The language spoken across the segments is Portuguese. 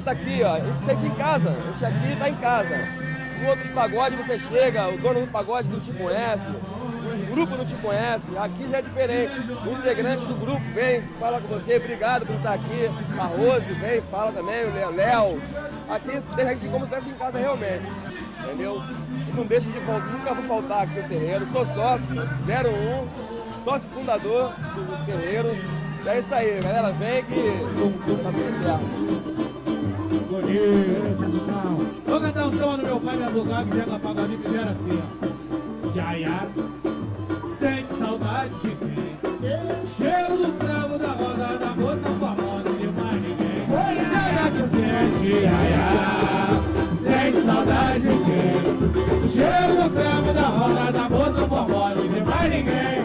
senta aqui, ó, a gente sente em casa, a gente aqui tá em casa. No outro de pagode você chega, o dono do pagode não te conhece, o grupo não te conhece, aqui já é diferente. O integrante do grupo vem, fala com você, obrigado por estar aqui. A Rose vem, fala também, o Léo. Aqui deixa a gente como se estivesse em casa realmente, entendeu? E não deixa de voltar, nunca vou faltar aqui no terreiro, sou sócio, 01, sócio fundador do terreiro. E é isso aí, galera, vem que tá tudo certo. Vou cantar um som no meu pai da lugar que joga pagodinho que era assim, ó. Jaiá, sente saudade de quem? Cheiro do cravo da rosa da moça famosa de mais ninguém. Jaiá que sente, jaiá, sente saudade de quem? Cheiro do cravo da rosa da moça famosa de mais ninguém.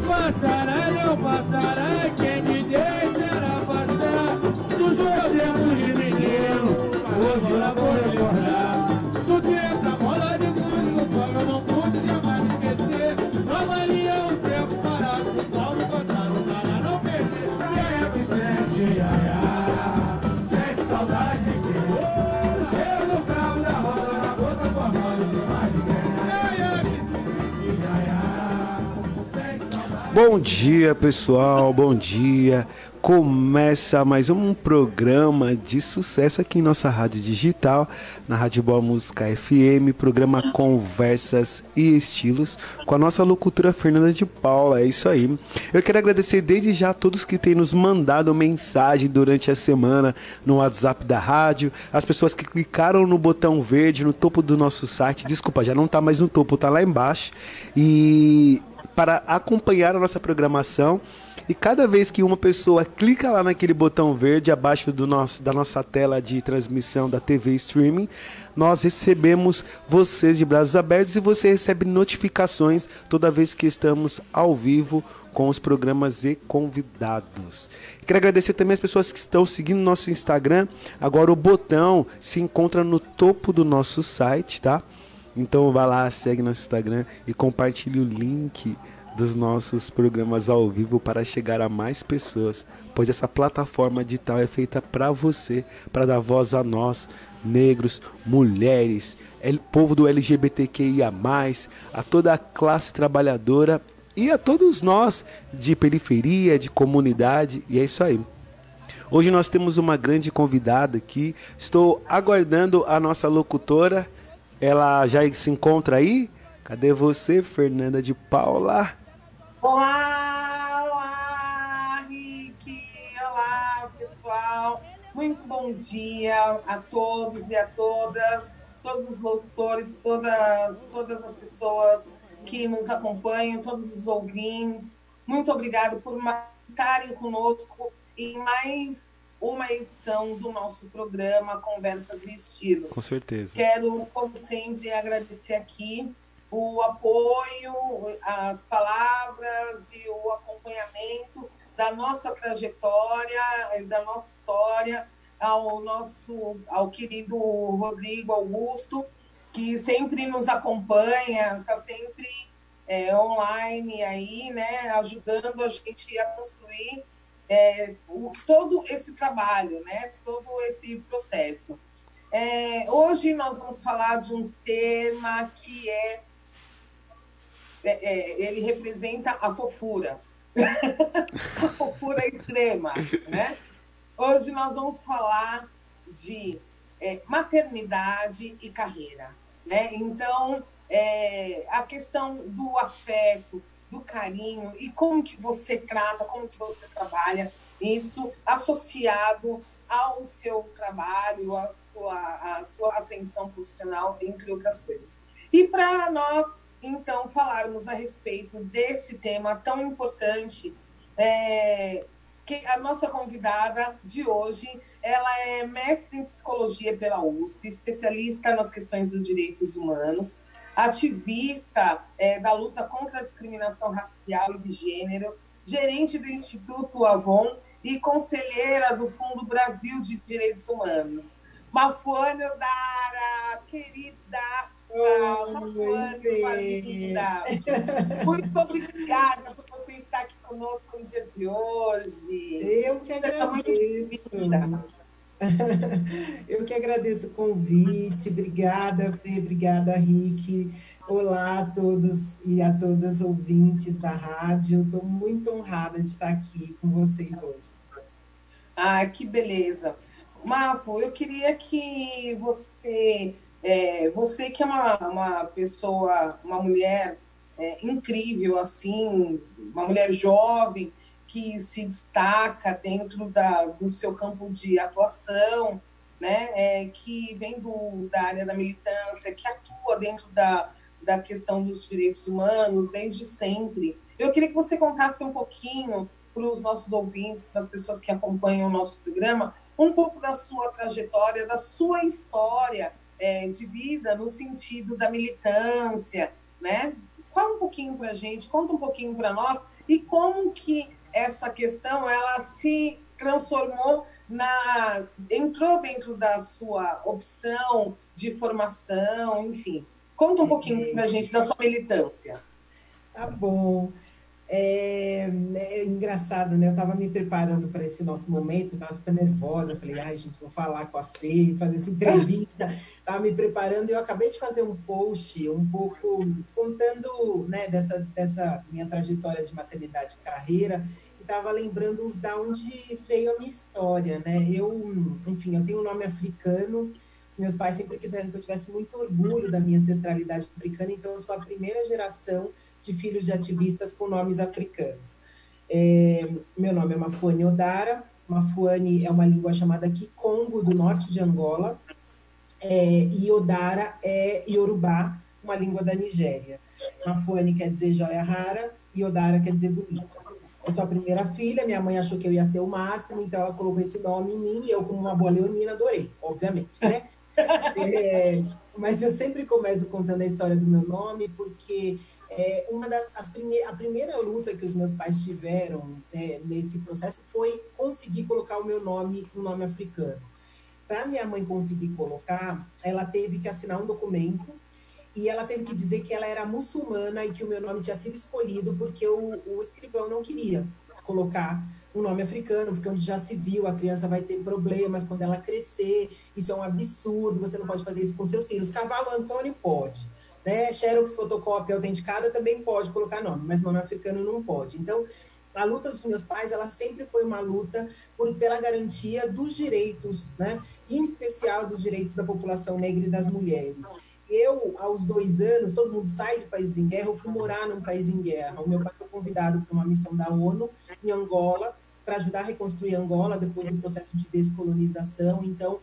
Passará, não passará, quem me deixará passar dos meus tempos de menino. Hoje eu vou recordar do tempo da mola de música, como eu não pude jamais esquecer. Não valia o tempo parado, o palmo cantando para não perder. Jaiá que sente, jaiá, sente saudade de quem? O cheiro do cravo da roda, da moça formosa de mais ninguém. Jaiá que sente, jaiá, sente saudade. Bom dia, pessoal, bom dia. Começa mais um programa de sucesso aqui em nossa rádio digital, na Rádio Boa Música FM, programa Conversas e Estilos, com a nossa locutora Fernanda de Paula. É isso aí. Eu quero agradecer desde já a todos que têm nos mandado mensagem durante a semana no WhatsApp da rádio, as pessoas que clicaram no botão verde no topo do nosso site, desculpa, já não está mais no topo, está lá embaixo, e para acompanhar a nossa programação. E cada vez que uma pessoa clica lá naquele botão verde abaixo da nossa tela de transmissão da TV Streaming, nós recebemos vocês de braços abertos e você recebe notificações toda vez que estamos ao vivo com os programas e convidados. Quero agradecer também as pessoas que estão seguindo nosso Instagram. Agora o botão se encontra no topo do nosso site, tá? Então vai lá, segue nosso Instagram e compartilhe o link dos nossos programas ao vivo para chegar a mais pessoas, pois essa plataforma digital é feita para você, para dar voz a nós, negros, mulheres, povo do LGBTQIA+, a toda a classe trabalhadora e a todos nós de periferia, de comunidade, e é isso aí. Hoje nós temos uma grande convidada aqui, estou aguardando a nossa locutora, ela já se encontra aí? Cadê você, Fernanda de Paula? Olá, olá, Rick, olá, pessoal. Muito bom dia a todos e a todas, todos os locutores, todas as pessoas que nos acompanham, todos os ouvintes. Muito obrigado por estarem conosco em mais uma edição do nosso programa Conversas e Estilos. Com certeza. Quero, como sempre, agradecer aqui o apoio, as palavras e o acompanhamento da nossa trajetória, da nossa história, ao querido Rodrigo Augusto, que sempre nos acompanha, está sempre online aí, né, ajudando a gente a construir todo esse trabalho, né, todo esse processo. Hoje nós vamos falar de um tema que ele representa a fofura, a fofura extrema, né? Hoje nós vamos falar de maternidade e carreira, né? Então, a questão do afeto, do carinho e como que você trata, como que você trabalha isso associado ao seu trabalho, à sua ascensão profissional, entre outras coisas. E para nós então, falarmos a respeito desse tema tão importante, que a nossa convidada de hoje, ela é mestre em psicologia pela USP, especialista nas questões dos direitos humanos, ativista da luta contra a discriminação racial e de gênero, gerente do Instituto Avon e conselheira do Fundo Brasil de Direitos Humanos. Mafone Odara, queridaça, muito obrigada por você estar aqui conosco no dia de hoje. Eu que agradeço. Eu que agradeço o convite. Obrigada, Fê. Obrigada, Rick. Olá a todos e a todas os ouvintes da rádio. Estou muito honrada de estar aqui com vocês hoje. Ah, que beleza. Mafo, eu queria que você que é uma pessoa, uma mulher incrível, assim, uma mulher jovem, que se destaca dentro do seu campo de atuação, né? Que vem da área da militância, que atua dentro da questão dos direitos humanos desde sempre. Eu queria que você contasse um pouquinho para os nossos ouvintes, para as pessoas que acompanham o nosso programa, um pouco da sua trajetória, da sua história de vida no sentido da militância, né? Fala um pouquinho para a gente, conta um pouquinho para nós e como que essa questão ela se transformou entrou dentro da sua opção de formação, enfim. Conta um pouquinho para a gente da sua militância. Tá bom. É engraçado, né? Eu estava me preparando para esse nosso momento, estava super nervosa. Falei, ai, gente, vou falar com a Fê, fazer essa entrevista. Estava me preparando e eu acabei de fazer um post um pouco contando, né, dessa minha trajetória de maternidade e carreira. E estava lembrando de onde veio a minha história, né? Enfim, eu tenho um nome africano. Os meus pais sempre quiseram que eu tivesse muito orgulho da minha ancestralidade africana, então eu sou a primeira geração de filhos de ativistas com nomes africanos. Meu nome é Mafuane Odara. Mafuane é uma língua chamada Kikongo, do norte de Angola, e Odara é Yorubá, uma língua da Nigéria. Mafuane quer dizer joia rara e Odara quer dizer bonita. Eu sou a primeira filha, minha mãe achou que eu ia ser o máximo, então ela colocou esse nome em mim e eu, como uma boa leonina, adorei, obviamente, né? Mas eu sempre começo contando a história do meu nome, porque a primeira luta que os meus pais tiveram nesse processo foi conseguir colocar o meu nome, um nome africano. Para minha mãe conseguir colocar, ela teve que assinar um documento e ela teve que dizer que ela era muçulmana e que o meu nome tinha sido escolhido porque o escrivão não queria colocar um nome africano, porque onde já se viu, a criança vai ter problemas quando ela crescer, isso é um absurdo, você não pode fazer isso com seus filhos. Cavalo Antônio pode, né? Xerox, fotocópia autenticada também pode colocar nome, mas nome africano não pode. Então, a luta dos meus pais, ela sempre foi uma luta pela garantia dos direitos, né? E em especial dos direitos da população negra e das mulheres. Eu, aos 2 anos, todo mundo sai de país em guerra, eu fui morar num país em guerra. O meu pai foi convidado para uma missão da ONU em Angola, para ajudar a reconstruir Angola depois do processo de descolonização. Então,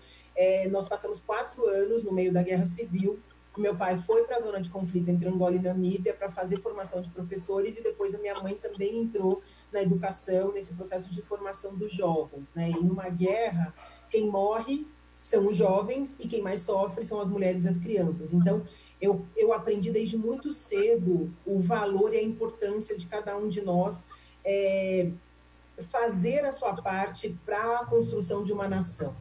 nós passamos 4 anos no meio da guerra civil. O meu pai foi para a zona de conflito entre Angola e Namíbia para fazer formação de professores e depois a minha mãe também entrou na educação, nesse processo de formação dos jovens, né? E numa guerra, quem morre são os jovens e quem mais sofre são as mulheres e as crianças. Então, eu aprendi desde muito cedo o valor e a importância de cada um de nós fazer a sua parte para a construção de uma nação.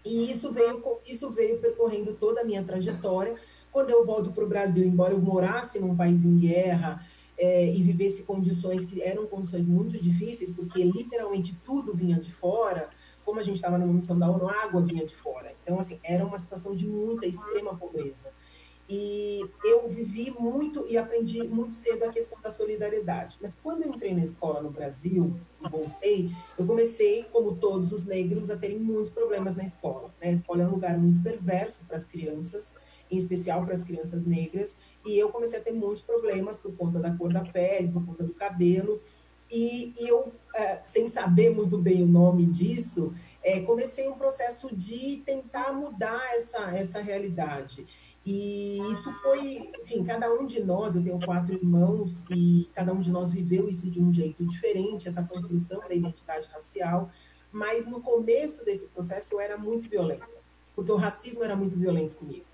E isso veio percorrendo toda a minha trajetória. Quando eu volto para o Brasil, embora eu morasse num país em guerra e vivesse condições que eram condições muito difíceis, porque literalmente tudo vinha de fora, como a gente estava numa missão da ONU, a água vinha de fora. Então, assim, era uma situação de muita, extrema pobreza. E eu vivi muito e aprendi muito cedo a questão da solidariedade. Mas quando eu entrei na escola no Brasil, voltei, eu comecei, como todos os negros, a terem muitos problemas na escola. A escola é um lugar muito perverso para as crianças, em especial para as crianças negras, e eu comecei a ter muitos problemas por conta da cor da pele, por conta do cabelo, e eu, sem saber muito bem o nome disso, comecei um processo de tentar mudar essa realidade. E isso foi, enfim, cada um de nós, eu tenho 4 irmãos, e cada um de nós viveu isso de um jeito diferente, essa construção da identidade racial, mas no começo desse processo eu era muito violenta, porque o racismo era muito violento comigo.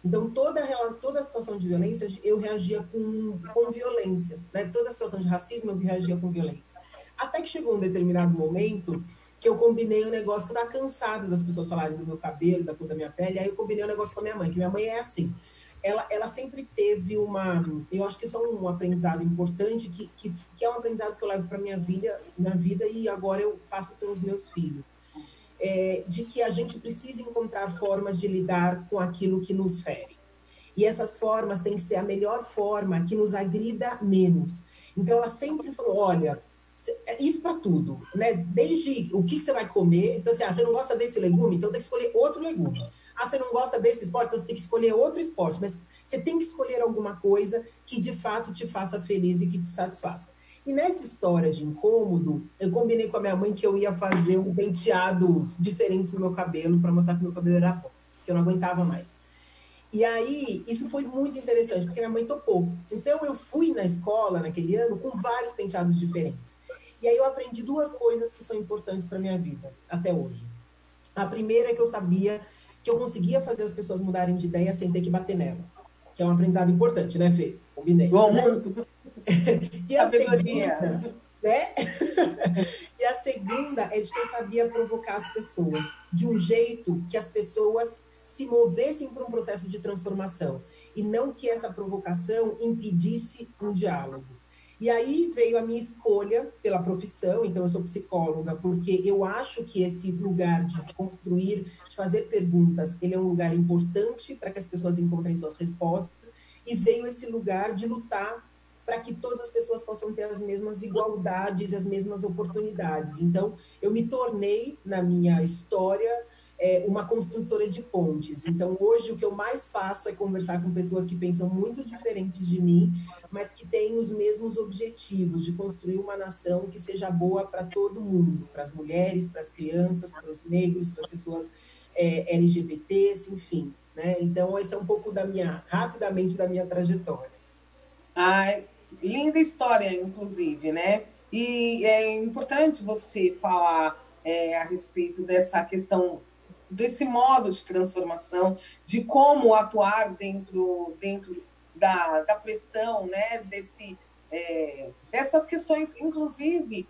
Então, toda a situação de violência, eu reagia com violência, né? Toda a situação de racismo, eu reagia com violência. Até que chegou um determinado momento que eu combinei um negócio que eu estava cansada das pessoas falarem do meu cabelo, da cor da minha pele, aí eu combinei um negócio com a minha mãe, que minha mãe é assim. Ela sempre teve eu acho que isso é um aprendizado importante, que é um aprendizado que eu levo para minha vida e agora eu faço pelos meus filhos. de que a gente precisa encontrar formas de lidar com aquilo que nos fere. E essas formas têm que ser a melhor forma que nos agrida menos. Então, ela sempre falou, olha, isso para tudo, né? Desde o que você vai comer, então, assim, você não gosta desse legume, então tem que escolher outro legume. Você não gosta desse esporte, então você tem que escolher outro esporte. Mas você tem que escolher alguma coisa que, de fato, te faça feliz e que te satisfaça. E nessa história de incômodo, eu combinei com a minha mãe que eu ia fazer um penteados diferentes no meu cabelo para mostrar que meu cabelo era bom, que eu não aguentava mais. E aí, isso foi muito interessante, porque minha mãe topou. Então, eu fui na escola, naquele ano, com vários penteados diferentes. E aí, eu aprendi duas coisas que são importantes para a minha vida, até hoje. A primeira é que eu sabia que eu conseguia fazer as pessoas mudarem de ideia sem ter que bater nelas. Que é um aprendizado importante, né, Fê? Combinei. Bom, muito. E a segunda, né? E a segunda é de que eu sabia provocar as pessoas de um jeito que as pessoas se movessem para um processo de transformação e não que essa provocação impedisse um diálogo. E aí veio a minha escolha pela profissão, então eu sou psicóloga, porque eu acho que esse lugar de construir, de fazer perguntas, ele é um lugar importante para que as pessoas encontrem suas respostas, e veio esse lugar de lutar para que todas as pessoas possam ter as mesmas igualdades, as mesmas oportunidades. Então, eu me tornei, na minha história, uma construtora de pontes. Então, hoje, o que eu mais faço é conversar com pessoas que pensam muito diferentes de mim, mas que têm os mesmos objetivos, de construir uma nação que seja boa para todo mundo, para as mulheres, para as crianças, para os negros, para as pessoas LGBTs, enfim. Né? Então, esse é um pouco rapidamente da minha trajetória. Linda história, inclusive, né? E é importante você falar a respeito dessa questão, desse modo de transformação, de como atuar dentro da pressão, né? Dessas questões, inclusive,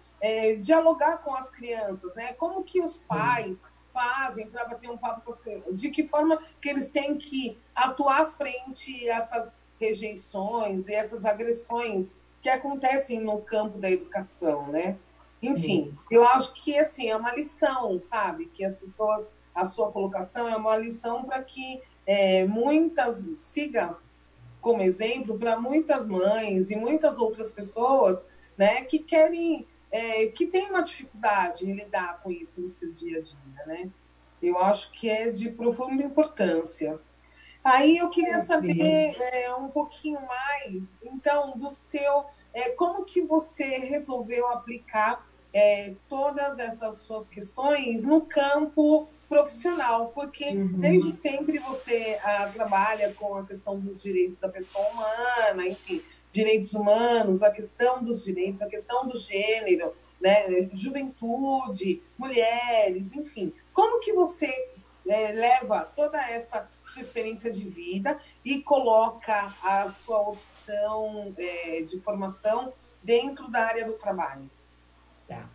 dialogar com as crianças, né? Como que os pais fazem para bater um papo com as crianças? De que forma que eles têm que atuar frente a essas rejeições e essas agressões que acontecem no campo da educação, né? Enfim, eu acho que, assim, é uma lição, sabe? Que as pessoas, a sua colocação é uma lição para que muitas, siga como exemplo para muitas mães e muitas outras pessoas, né? Que querem, que têm uma dificuldade em lidar com isso no seu dia a dia, né? Eu acho que é de profunda importância. Aí eu queria saber um pouquinho mais, então, do seu... como que você resolveu aplicar todas essas suas questões no campo profissional? Porque desde sempre você trabalha com a questão dos direitos da pessoa humana, enfim, direitos humanos, a questão dos direitos, a questão do gênero, né, juventude, mulheres, enfim. Como que você leva toda essa sua experiência de vida e coloca a sua opção de formação dentro da área do trabalho? Tá.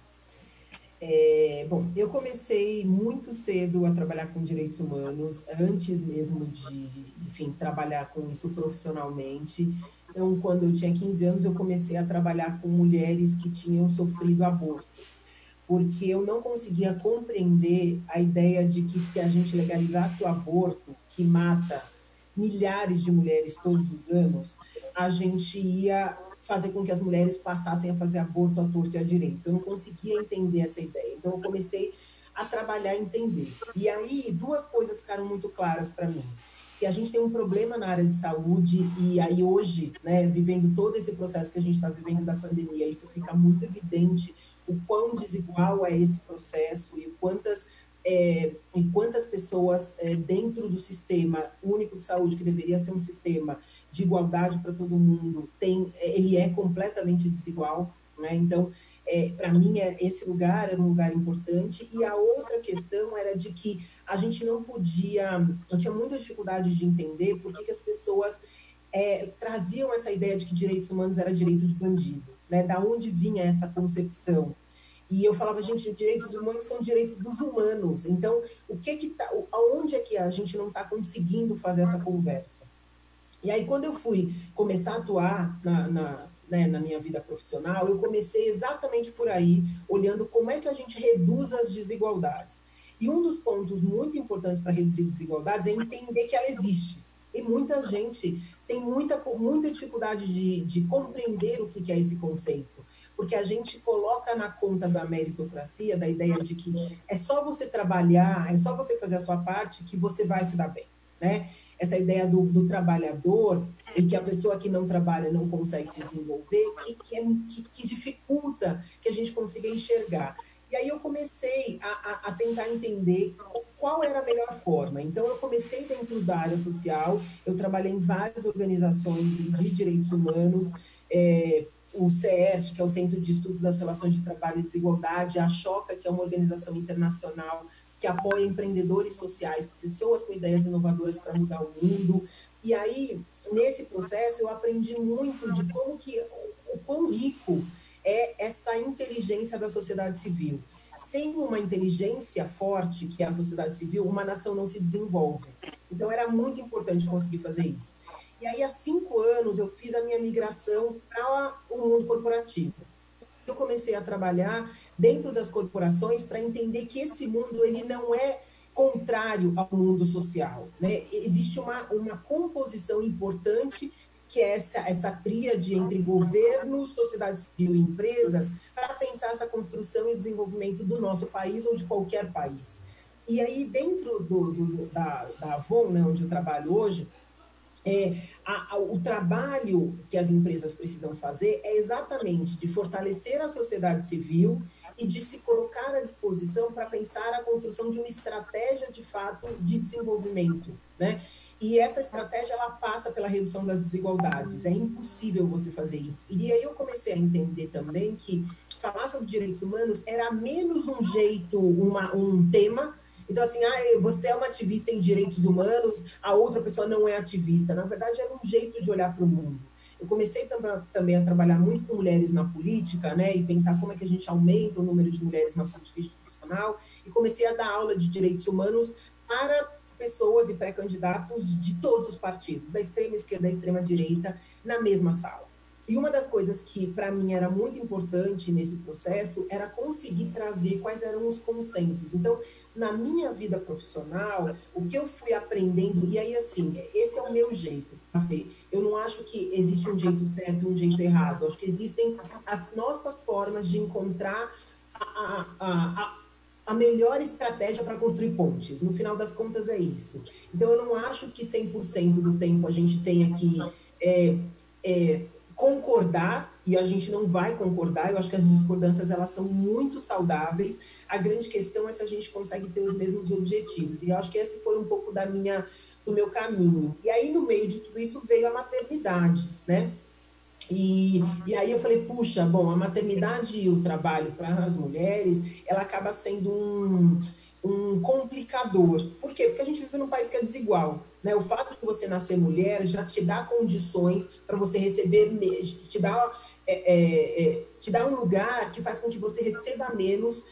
Bom, eu comecei muito cedo a trabalhar com direitos humanos, antes mesmo de, enfim, trabalhar com isso profissionalmente. Então, quando eu tinha 15 anos, eu comecei a trabalhar com mulheres que tinham sofrido aborto, porque eu não conseguia compreender a ideia de que se a gente legalizasse o aborto, que mata milhares de mulheres todos os anos, a gente ia fazer com que as mulheres passassem a fazer aborto à torto e à direito. Eu não conseguia entender essa ideia. Então, eu comecei a trabalhar e entender. E aí, duas coisas ficaram muito claras para mim. Que a gente tem um problema na área de saúde, e aí hoje, né, vivendo todo esse processo que a gente está vivendo da pandemia, isso fica muito evidente, o quão desigual é esse processo e quantas pessoas dentro do sistema único de saúde, que deveria ser um sistema de igualdade para todo mundo, ele é completamente desigual, né? Então, para mim, esse lugar era um lugar importante. E a outra questão era de que a gente não podia... Eu tinha muita dificuldade de entender por que as pessoas traziam essa ideia de que direitos humanos era direito de bandido, né? Da onde vinha essa concepção? E eu falava, gente, direitos humanos são direitos dos humanos. Então, aonde é que a gente não está conseguindo fazer essa conversa? E aí, quando eu fui começar a atuar na minha vida profissional, eu comecei exatamente por aí, olhando como é que a gente reduz as desigualdades. E um dos pontos muito importantes para reduzir desigualdades é entender que ela existe. E muita gente tem muita dificuldade de compreender o que é esse conceito, porque a gente coloca na conta da meritocracia, da ideia de que é só você trabalhar, é só você fazer a sua parte que você vai se dar bem, né? Essa ideia do trabalhador, e que a pessoa que não trabalha não consegue se desenvolver, que dificulta que a gente consiga enxergar. E aí eu comecei a tentar entender qual era a melhor forma. Então, eu comecei dentro da área social, eu trabalhei em várias organizações de direitos humanos, o CERT, que é o Centro de Estudo das Relações de Trabalho e Desigualdade, a Choca, que é uma organização internacional que apoia empreendedores sociais, pessoas com ideias inovadoras para mudar o mundo. E aí, nesse processo, eu aprendi muito de o quão rico é essa inteligência da sociedade civil. Sem uma inteligência forte, que é a sociedade civil, uma nação não se desenvolve. Então, era muito importante conseguir fazer isso. E aí, há 5 anos, eu fiz a minha migração para o mundo corporativo. Eu comecei a trabalhar dentro das corporações para entender que esse mundo ele não é contrário ao mundo social, né? Existe uma composição importante, que é essa tríade entre governo, sociedade civil e empresas, para pensar essa construção e desenvolvimento do nosso país ou de qualquer país. E aí, dentro da Avon, né, onde eu trabalho hoje, o trabalho que as empresas precisam fazer é exatamente de fortalecer a sociedade civil e de se colocar à disposição para pensar a construção de uma estratégia, de fato, de desenvolvimento, né? E essa estratégia, ela passa pela redução das desigualdades. É impossível você fazer isso. E aí eu comecei a entender também que falar sobre direitos humanos era menos um jeito, um tema. Então, assim, você é uma ativista em direitos humanos, a outra pessoa não é ativista. Na verdade, era um jeito de olhar para o mundo. Eu comecei também a trabalhar muito com mulheres na política, né, e pensar como é que a gente aumenta o número de mulheres na política institucional, e comecei a dar aula de direitos humanos para pessoas e pré-candidatos de todos os partidos, da extrema esquerda, da extrema direita, na mesma sala. E uma das coisas que, para mim, era muito importante nesse processo era conseguir trazer quais eram os consensos. Então, na minha vida profissional, o que eu fui aprendendo, e aí, assim, esse é o meu jeito, Fê. Eu não acho que existe um jeito certo e um jeito errado. Acho que existem as nossas formas de encontrar a melhor estratégia para construir pontes. No final das contas, é isso. Então, eu não acho que 100% do tempo a gente tenha que concordar, e a gente não vai concordar. Eu acho que as discordâncias, elas são muito saudáveis. A grande questão é se a gente consegue ter os mesmos objetivos. E eu acho que esse foi um pouco do meu caminho. E aí, no meio de tudo isso, veio a maternidade, né? E aí eu falei, puxa, bom, a maternidade e o trabalho para as mulheres, ela acaba sendo um complicador. Por quê? Porque a gente vive num país que é desigual, né? O fato de você nascer mulher já te dá condições para você receber, te dá um lugar que faz com que você receba menos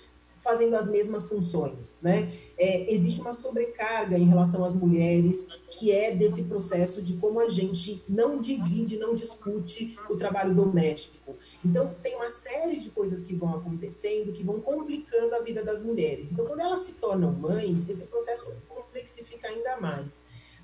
fazendo as mesmas funções, né? Existe uma sobrecarga em relação às mulheres, que é desse processo de como a gente não divide, não discute o trabalho doméstico. Então, tem uma série de coisas que vão acontecendo, que vão complicando a vida das mulheres. Então, quando elas se tornam mães, esse processo complexifica ainda mais.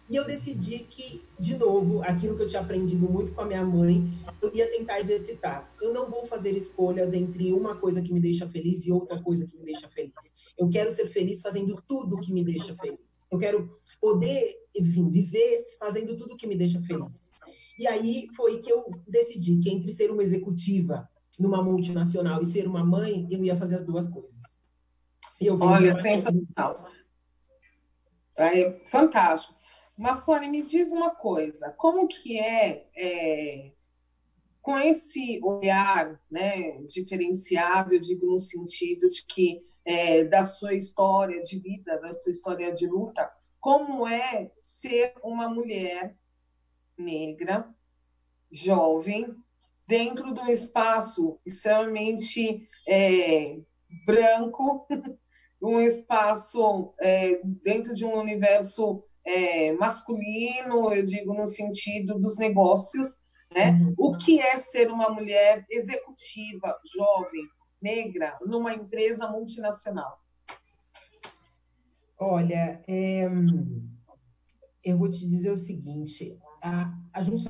E eu decidi que, de novo, aquilo que eu tinha aprendido muito com a minha mãe, eu ia tentar exercitar. Eu não vou fazer escolhas entre uma coisa que me deixa feliz e outra coisa que me deixa feliz. Eu quero ser feliz fazendo tudo que me deixa feliz. Eu quero poder, enfim, viver fazendo tudo que me deixa feliz. E aí foi que eu decidi que entre ser uma executiva numa multinacional e ser uma mãe, eu ia fazer as duas coisas. Olha, sensacional. Fantástico. Mafone, me diz uma coisa, como que com esse olhar, né, diferenciado, eu digo no sentido de que da sua história de vida, da sua história de luta, como é ser uma mulher negra, jovem, dentro de um espaço extremamente branco, um espaço dentro de um universo masculino, eu digo no sentido dos negócios, né? O que é ser uma mulher executiva, jovem, negra, numa empresa multinacional? Olha, eu vou te dizer o seguinte, a gente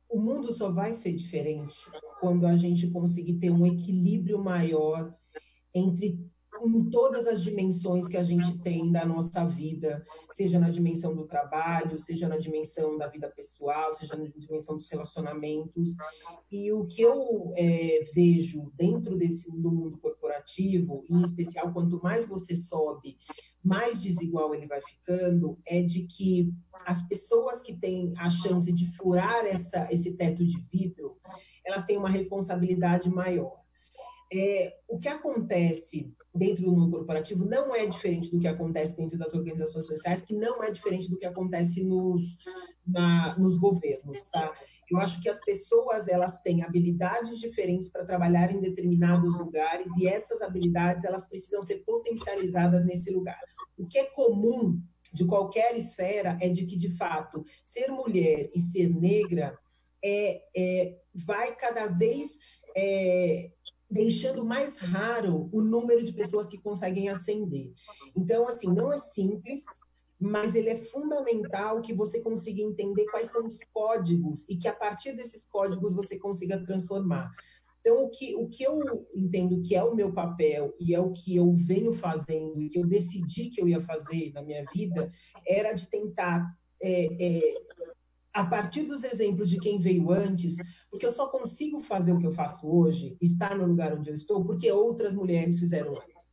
o mundo só vai ser diferente quando a gente conseguir ter um equilíbrio maior entre em todas as dimensões que a gente tem da nossa vida, seja na dimensão do trabalho, seja na dimensão da vida pessoal, seja na dimensão dos relacionamentos. E o que eu vejo dentro do mundo corporativo, em especial quanto mais você sobe, mais desigual ele vai ficando, é de que as pessoas que têm a chance de furar esse teto de vidro, elas têm uma responsabilidade maior. O que acontece dentro do mundo corporativo não é diferente do que acontece dentro das organizações sociais, que não é diferente do que acontece nos governos, tá? Eu acho que as pessoas, elas têm habilidades diferentes para trabalhar em determinados lugares e essas habilidades, elas precisam ser potencializadas nesse lugar. O que é comum de qualquer esfera é de que, de fato, ser mulher e ser negra vai cada vez deixando mais raro o número de pessoas que conseguem ascender. Então, assim, não é simples, mas ele é fundamental que você consiga entender quais são os códigos e que, a partir desses códigos, você consiga transformar. Então, o que eu entendo que é o meu papel e é o que eu venho fazendo e que eu decidi que eu ia fazer na minha vida, era de tentar a partir dos exemplos de quem veio antes, porque eu só consigo fazer o que eu faço hoje, estar no lugar onde eu estou, porque outras mulheres fizeram antes.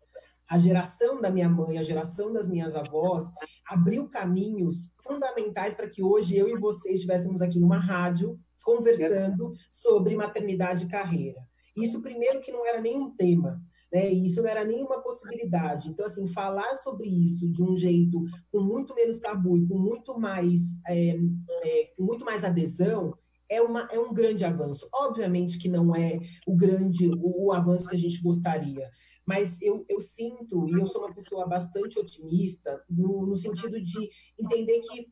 A geração da minha mãe, a geração das minhas avós, abriu caminhos fundamentais para que hoje eu e você estivéssemos aqui numa rádio, conversando sobre maternidade e carreira. Isso, primeiro, que não era nenhum tema, né? Isso não era nenhuma possibilidade. Então, assim, falar sobre isso de um jeito com muito menos tabu e com muito mais adesão é um grande avanço. Obviamente que não é o avanço que a gente gostaria, mas eu sinto, e eu sou uma pessoa bastante otimista, no sentido de entender que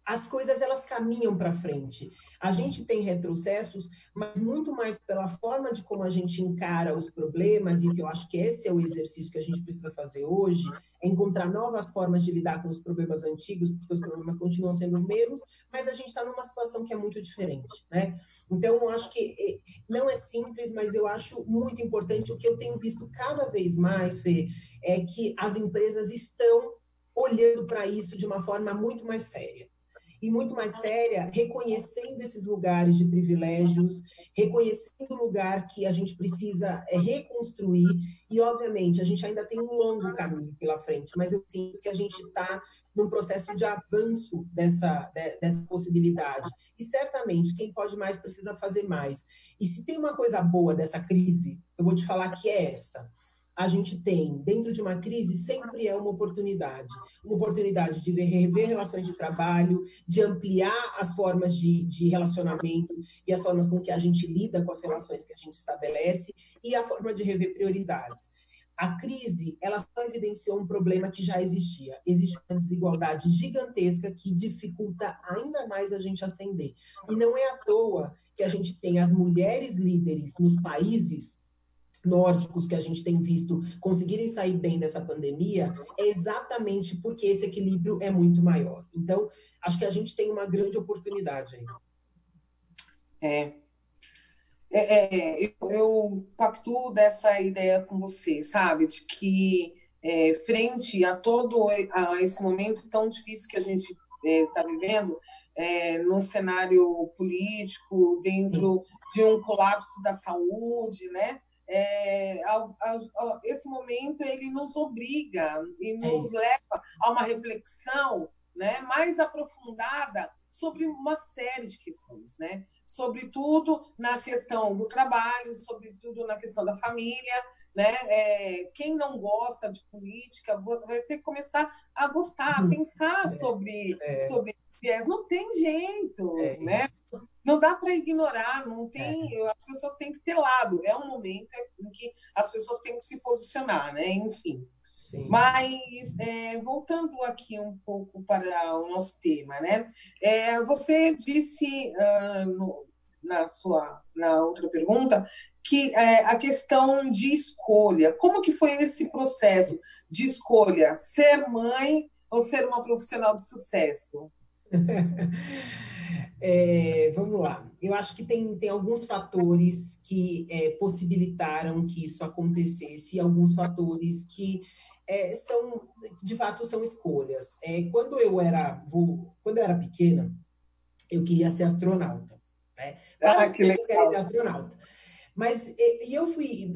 as coisas, elas caminham para frente. A gente tem retrocessos, mas muito mais pela forma de como a gente encara os problemas, e que eu acho que esse é o exercício que a gente precisa fazer hoje, é encontrar novas formas de lidar com os problemas antigos, porque os problemas continuam sendo os mesmos, mas a gente está numa situação que é muito diferente, né? Então, eu acho que não é simples, mas eu acho muito importante. O que eu tenho visto cada vez mais, Fê, é que as empresas estão olhando para isso de uma forma muito mais séria. E muito mais séria, reconhecendo esses lugares de privilégios, reconhecendo o lugar que a gente precisa reconstruir, e, obviamente, a gente ainda tem um longo caminho pela frente, mas eu sinto que a gente está num processo de avanço dessa possibilidade. E, certamente, quem pode mais precisa fazer mais. E se tem uma coisa boa dessa crise, eu vou te falar que é essa. A gente tem, dentro de uma crise, sempre é uma oportunidade de rever relações de trabalho, de ampliar as formas de relacionamento e as formas com que a gente lida com as relações que a gente estabelece e a forma de rever prioridades. A crise, ela só evidenciou um problema que já existia. Existe uma desigualdade gigantesca que dificulta ainda mais a gente ascender. E não é à toa que a gente tem as mulheres líderes nos países nórdicos que a gente tem visto conseguirem sair bem dessa pandemia, é exatamente porque esse equilíbrio é muito maior. Então, acho que a gente tem uma grande oportunidade aí. Eu pactuo dessa ideia com você, sabe? De que, frente a todo esse momento tão difícil que a gente está vivendo, no cenário político, dentro de um colapso da saúde, né? Esse momento ele nos obriga e nos leva a uma reflexão, né, mais aprofundada sobre uma série de questões, né? Sobretudo na questão do trabalho, sobretudo na questão da família, né? Quem não gosta de política vai ter que começar a gostar, a pensar sobre viés. Não tem jeito, né? Não dá para ignorar, não tem. As pessoas têm que ter lado. É um momento em que as pessoas têm que se posicionar, né? Enfim. Sim. Mas, voltando aqui um pouco para o nosso tema, né? Você disse na outra pergunta que a questão de escolha, como que foi esse processo de escolha, ser mãe ou ser uma profissional de sucesso? Vamos lá. Eu acho que tem alguns fatores que possibilitaram que isso acontecesse, e alguns fatores que de fato, são escolhas. Quando eu era pequena, eu queria ser astronauta, né? Quase Que legal. querem ser astronauta. Mas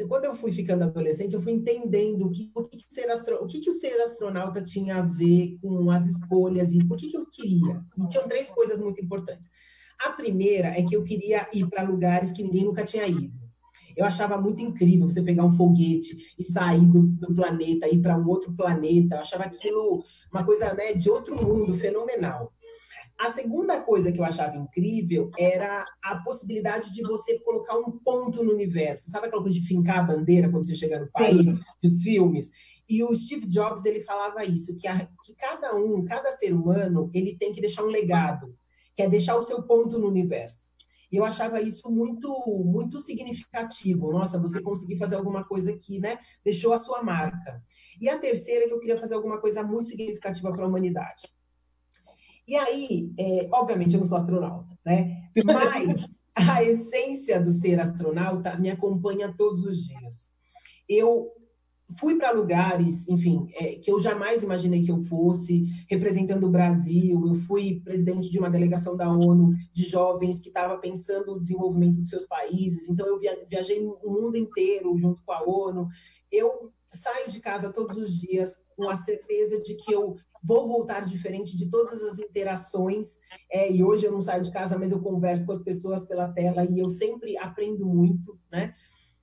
quando eu fui ficando adolescente, eu fui entendendo o que o ser astronauta tinha a ver com as escolhas e por que eu queria. E tinham 3 coisas muito importantes. A primeira é que eu queria ir para lugares que ninguém nunca tinha ido. Eu achava muito incrível você pegar um foguete e sair do planeta, ir para um outro planeta. Eu achava aquilo uma coisa, né, de outro mundo, fenomenal. A segunda coisa que eu achava incrível era a possibilidade de você colocar um ponto no universo. Sabe aquela coisa de fincar a bandeira quando você chega no país, dos filmes? E o Steve Jobs, ele falava isso, que cada ser humano, ele tem que deixar um legado, que é deixar o seu ponto no universo. E eu achava isso muito, muito significativo. Nossa, você conseguir fazer alguma coisa que, né, deixou a sua marca. E a terceira é que eu queria fazer alguma coisa muito significativa para a humanidade. E aí, obviamente, eu não sou astronauta, né? Mas a essência do ser astronauta me acompanha todos os dias. Eu fui para lugares, enfim, que eu jamais imaginei que eu fosse, representando o Brasil. Eu fui presidente de uma delegação da ONU de jovens que estava pensando o desenvolvimento dos seus países. Então, eu viajei o mundo inteiro junto com a ONU. Eu saio de casa todos os dias com a certeza de que eu vou voltar diferente de todas as interações, e hoje eu não saio de casa, mas eu converso com as pessoas pela tela e eu sempre aprendo muito, né?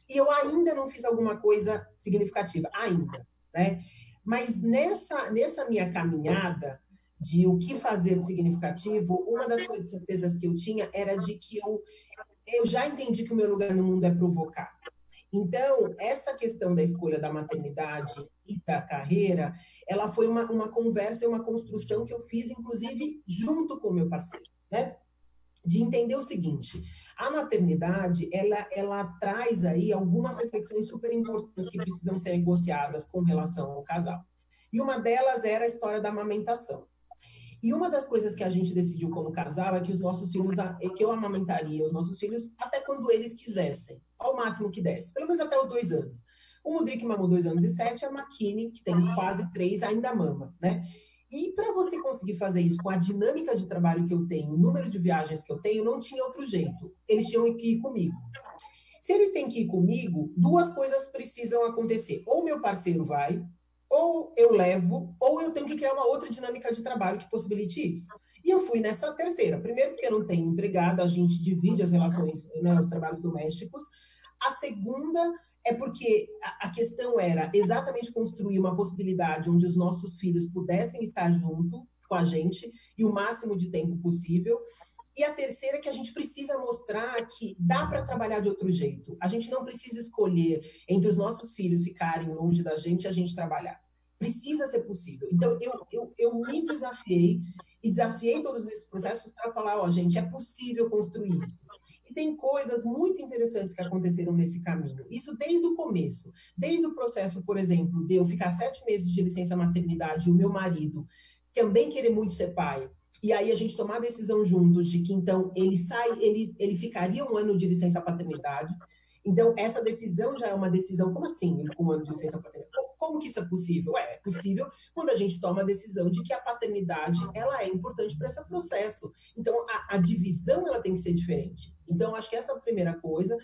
E eu ainda não fiz alguma coisa significativa, ainda, né? Mas nessa minha caminhada de o que fazer de significativo, uma das coisas, certezas que eu tinha era de que eu já entendi que o meu lugar no mundo é provocar. Então, essa questão da escolha da maternidade e da carreira, ela foi uma conversa e uma construção que eu fiz, inclusive, junto com o meu parceiro, né? De entender o seguinte, a maternidade, ela traz aí algumas reflexões super importantes que precisam ser negociadas com relação ao casal. E uma delas era a história da amamentação. E uma das coisas que a gente decidiu como casal é que os nossos filhos, que eu amamentaria os nossos filhos até quando eles quisessem, ao máximo que desse, pelo menos até os 2 anos. O Mudrik mamou 2 anos e 7, a Makini, que tem quase 3, ainda mama, né? E para você conseguir fazer isso com a dinâmica de trabalho que eu tenho, o número de viagens que eu tenho, não tinha outro jeito. Eles tinham que ir comigo. Se eles têm que ir comigo, 2 coisas precisam acontecer. Ou meu parceiro vai, ou eu levo, ou eu tenho que criar uma outra dinâmica de trabalho que possibilite isso. E eu fui nessa terceira. Primeiro, porque eu não tenho empregada, a gente divide as relações, né, os trabalhos domésticos. A segunda é porque a questão era exatamente construir uma possibilidade onde os nossos filhos pudessem estar junto com a gente e o máximo de tempo possível. E a terceira é que a gente precisa mostrar que dá para trabalhar de outro jeito. A gente não precisa escolher entre os nossos filhos ficarem longe da gente e a gente trabalhar. Precisa ser possível. Então, eu me desafiei e desafiei todos esses processos para falar, ó, gente, é possível construir isso. E tem coisas muito interessantes que aconteceram nesse caminho. Isso desde o começo. Desde o processo, por exemplo, de eu ficar 7 meses de licença maternidade e o meu marido também querer muito ser pai. E aí a gente tomar a decisão juntos de que, então, ele ficaria 1 ano de licença paternidade. Então, essa decisão já é uma decisão, como assim, ele com 1 ano de licença paternidade? Como que isso é possível? É possível quando a gente toma a decisão de que a paternidade, ela é importante para esse processo. Então, a divisão, ela tem que ser diferente. Então, acho que essa é a primeira coisa.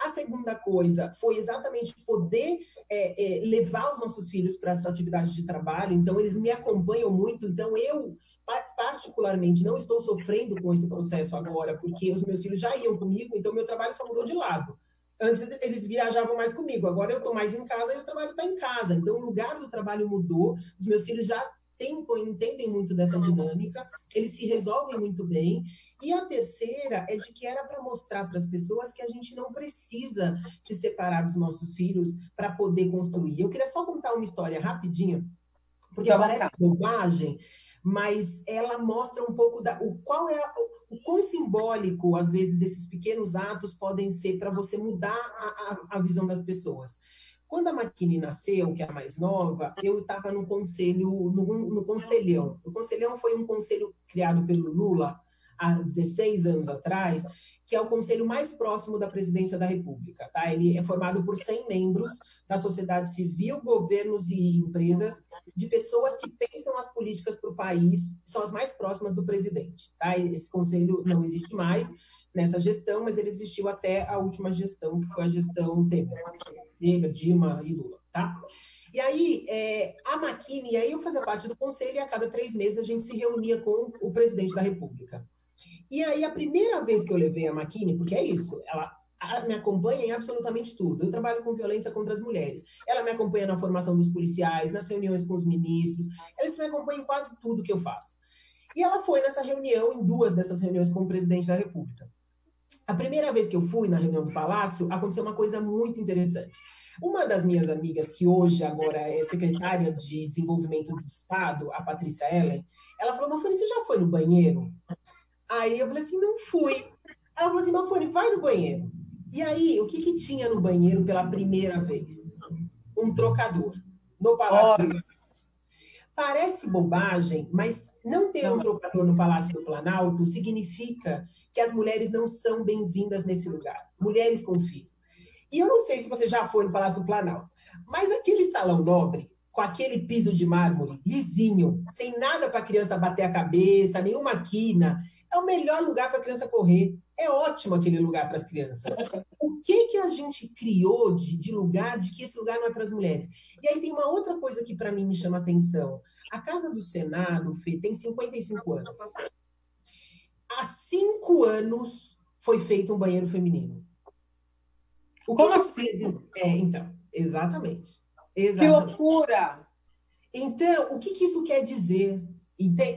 A segunda coisa foi exatamente poder levar os nossos filhos para essa atividade de trabalho. Então, eles me acompanham muito. Então, eu particularmente não estou sofrendo com esse processo agora, porque os meus filhos já iam comigo, então meu trabalho só mudou de lado. Antes eles viajavam mais comigo, agora eu estou mais em casa e o trabalho está em casa. Então o lugar do trabalho mudou, os meus filhos já entendem muito dessa dinâmica, eles se resolvem muito bem. E a terceira é de que era para mostrar para as pessoas que a gente não precisa se separar dos nossos filhos para poder construir. Eu queria só contar uma história rapidinha, porque parece bobagem, mas ela mostra um pouco o quão simbólico, às vezes, esses pequenos atos podem ser para você mudar a visão das pessoas. Quando a Makini nasceu, que é a mais nova, eu estava no conselho, no Conselhão. O Conselhão foi um conselho criado pelo Lula há 16 anos atrás, que é o conselho mais próximo da presidência da República. Tá? Ele é formado por 100 membros da sociedade civil, governos e empresas, de pessoas que pensam as políticas para o país, são as mais próximas do presidente. Tá? Esse conselho não existe mais nessa gestão, mas ele existiu até a última gestão, que foi a gestão Temer, Dilma e Lula. Tá? E aí, a Makini, aí eu fazia parte do conselho e a cada 3 meses a gente se reunia com o presidente da República. E aí, a primeira vez que eu levei a Makini, porque é isso, ela me acompanha em absolutamente tudo. Eu trabalho com violência contra as mulheres. Ela me acompanha na formação dos policiais, nas reuniões com os ministros. Ela me acompanha em quase tudo que eu faço. E ela foi nessa reunião, em 2 dessas reuniões com o presidente da República. A primeira vez que eu fui na reunião do Palácio, aconteceu uma coisa muito interessante. Uma das minhas amigas, que hoje agora é secretária de Desenvolvimento do Estado, a Patrícia Ellen, ela falou, Mafone, você já foi no banheiro? Aí eu falei assim, não fui. Ela falou assim, Mafone, vai no banheiro. E aí, o que tinha no banheiro pela primeira vez? Um trocador no Palácio do Planalto. Parece bobagem, mas não ter um trocador no Palácio do Planalto significa que as mulheres não são bem-vindas nesse lugar. Mulheres com filho. E eu não sei se você já foi no Palácio do Planalto, mas aquele salão nobre, com aquele piso de mármore, lisinho, sem nada para a criança bater a cabeça, nenhuma quina, é o melhor lugar para a criança correr. É ótimo aquele lugar para as crianças. O que a gente criou de lugar, de que esse lugar não é para as mulheres? E aí tem uma outra coisa que para mim me chama atenção. A Casa do Senado, Fê, tem 55 anos. Há 5 anos foi feito um banheiro feminino. Como assim? Então, exatamente. Que loucura! Então, o que isso quer dizer?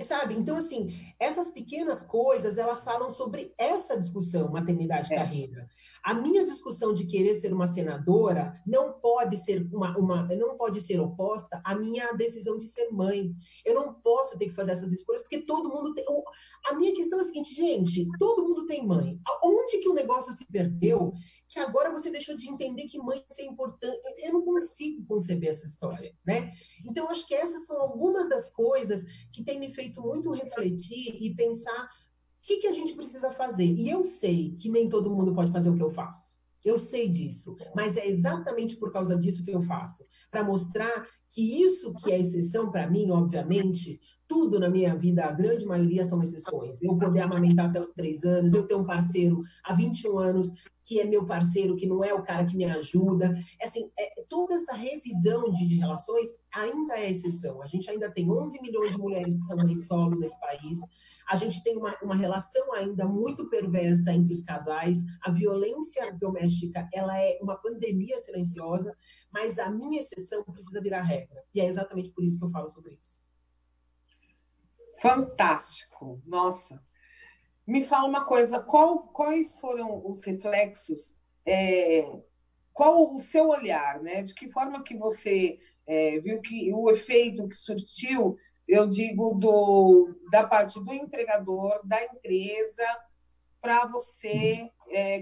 Sabe? Então, assim, essas pequenas coisas, elas falam sobre essa discussão, maternidade e carreira. A minha discussão de querer ser uma senadora não pode ser não pode ser oposta à minha decisão de ser mãe. Eu não posso ter que fazer essas escolhas, porque todo mundo tem... A minha questão é a seguinte, gente, todo mundo tem mãe. Onde que o negócio se perdeu? Que agora você deixou de entender que mãe é importante. Eu não consigo conceber essa história, né? Então, acho que essas são algumas das coisas que tem me feito muito refletir e pensar o que a gente precisa fazer. E eu sei que nem todo mundo pode fazer o que eu faço. Eu sei disso, mas é exatamente por causa disso que eu faço. Para mostrar que isso que é exceção para mim, obviamente, tudo na minha vida, a grande maioria são exceções. Eu poder amamentar até os 3 anos, eu ter um parceiro há 21 anos que é meu parceiro, que não é o cara que me ajuda. Assim, toda essa revisão de relações ainda é exceção. A gente ainda tem 11 milhões de mulheres que são mães solo nesse país. A gente tem uma relação ainda muito perversa entre os casais. A violência doméstica, ela é uma pandemia silenciosa, mas a minha exceção precisa virar regra. E é exatamente por isso que eu falo sobre isso. Fantástico! Nossa! Me fala uma coisa, quais foram os reflexos, qual o seu olhar, né? De que forma que você viu que o efeito que surtiu, eu digo, da parte do empregador, da empresa, para você,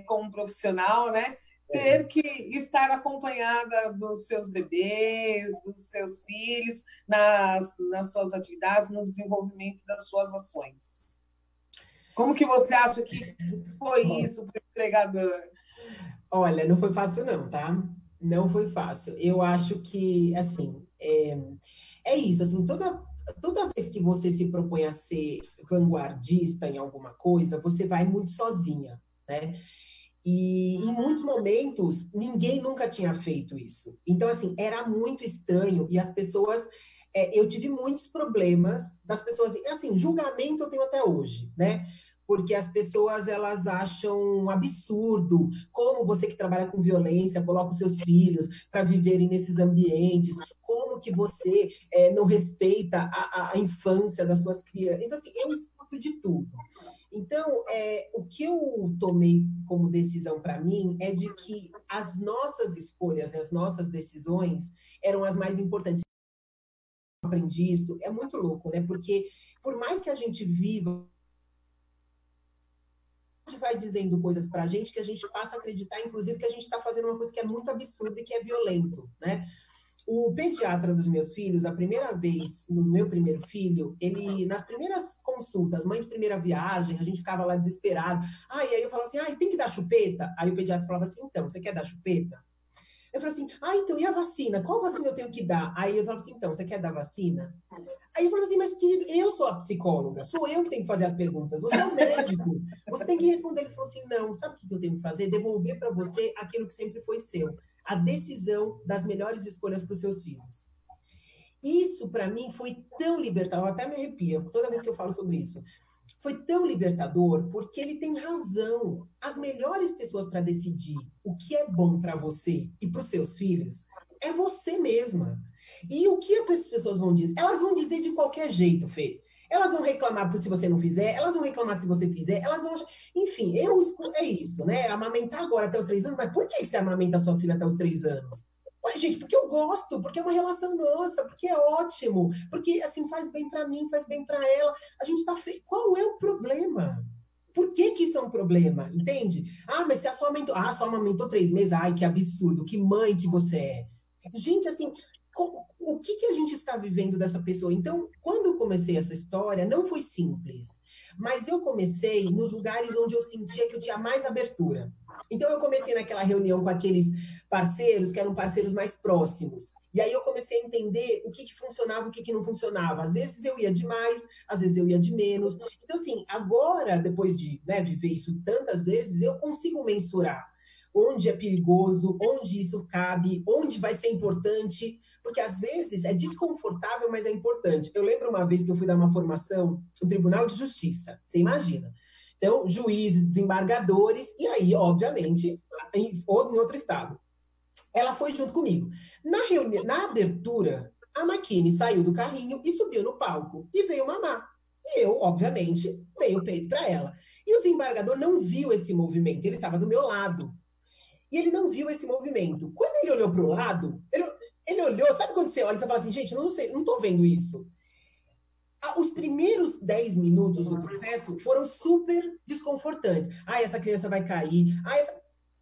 como profissional, né? Ter que estar acompanhada dos seus bebês, dos seus filhos, nas suas atividades, no desenvolvimento das suas ações. Como que você acha que foi isso para o empregador? Olha, não foi fácil não, tá? Não foi fácil. Eu acho que, assim, é isso, assim, toda vez que você se propõe a ser vanguardista em alguma coisa, você vai muito sozinha, né? E em muitos momentos, ninguém nunca tinha feito isso. Então, assim, era muito estranho e as pessoas... eu tive muitos problemas das pessoas... Assim, julgamento eu tenho até hoje, né? Porque as pessoas, elas acham um absurdo como você que trabalha com violência coloca os seus filhos para viverem nesses ambientes, como que você não respeita a infância das suas crianças. Então, assim, eu escuto de tudo. Então, o que eu tomei como decisão para mim é de que as nossas escolhas e as nossas decisões eram as mais importantes. Eu aprendi isso, é muito louco, né? Porque por mais que a gente viva vai dizendo coisas para a gente que a gente passa a acreditar, inclusive, que a gente está fazendo uma coisa que é muito absurda e que é violento, né? O pediatra dos meus filhos, a primeira vez, no meu primeiro filho, ele, nas primeiras consultas, mãe de primeira viagem, a gente ficava lá desesperado. E aí eu falava assim, tem que dar chupeta? Aí o pediatra falava assim, então, você quer dar chupeta? Eu falei assim, então, e a vacina? Qual vacina eu tenho que dar? Aí eu falava assim, então, você quer dar vacina? Aí eu falei assim, mas querido, eu sou a psicóloga, sou eu que tenho que fazer as perguntas, você é o médico, você tem que responder. Ele falou assim, não, sabe o que eu tenho que fazer? Devolver para você aquilo que sempre foi seu, a decisão das melhores escolhas para os seus filhos. Isso, para mim, foi tão libertador, até me arrepio toda vez que eu falo sobre isso. Foi tão libertador, porque ele tem razão. As melhores pessoas para decidir o que é bom para você e para os seus filhos é você mesma. E o que as pessoas vão dizer? Elas vão dizer de qualquer jeito, Fê. Elas vão reclamar se você não fizer, elas vão reclamar se você fizer, elas vão... Enfim, é isso, né? Amamentar agora até os 3 anos, mas por que você amamenta a sua filha até os 3 anos? Ué, gente, porque eu gosto, porque é uma relação nossa, porque é ótimo, porque, assim, faz bem para mim, faz bem para ela. A gente tá... Qual é o problema? Por que isso é um problema? Entende? Mas se a sua amamentou... só amamentou 3 meses, que absurdo, que mãe que você é. Gente, assim... O que a gente está vivendo dessa pessoa? Então, quando eu comecei essa história, não foi simples. Mas eu comecei nos lugares onde eu sentia que eu tinha mais abertura. Então, eu comecei naquela reunião com aqueles parceiros, que eram parceiros mais próximos. E aí eu comecei a entender o que funcionava e o que não funcionava. Às vezes eu ia de mais, às vezes eu ia de menos. Então, assim, agora, depois de viver isso tantas vezes, eu consigo mensurar onde é perigoso, onde isso cabe, onde vai ser importante, porque às vezes é desconfortável, mas é importante. Eu lembro uma vez que eu fui dar uma formação no Tribunal de Justiça, você imagina. Então, juízes, desembargadores, e aí, obviamente, em outro estado. Ela foi junto comigo. Na abertura, a Maquine saiu do carrinho e subiu no palco, e veio mamar. E eu, obviamente, dei o peito para ela. E o desembargador não viu esse movimento, ele estava do meu lado. E ele não viu esse movimento. Quando ele olhou para o lado, ele olhou, sabe quando você olha e você fala assim, gente, não estou vendo isso. Os primeiros 10 minutos do processo foram super desconfortantes. Essa criança vai cair.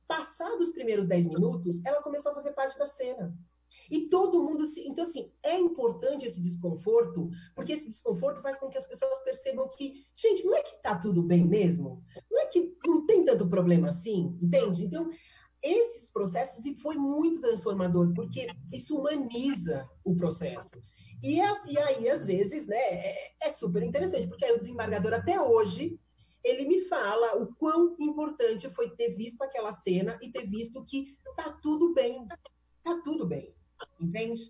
Passados os primeiros 10 minutos, ela começou a fazer parte da cena. E todo mundo Então, assim, é importante esse desconforto, porque esse desconforto faz com que as pessoas percebam que, gente, não é que tá tudo bem mesmo? Não é que não tem tanto problema assim, entende? Então, esses processos, e foi muito transformador, porque isso humaniza o processo. E aí, às vezes, né, é super interessante, porque aí o desembargador, até hoje, ele me fala o quão importante foi ter visto aquela cena e ter visto que tá tudo bem, entende?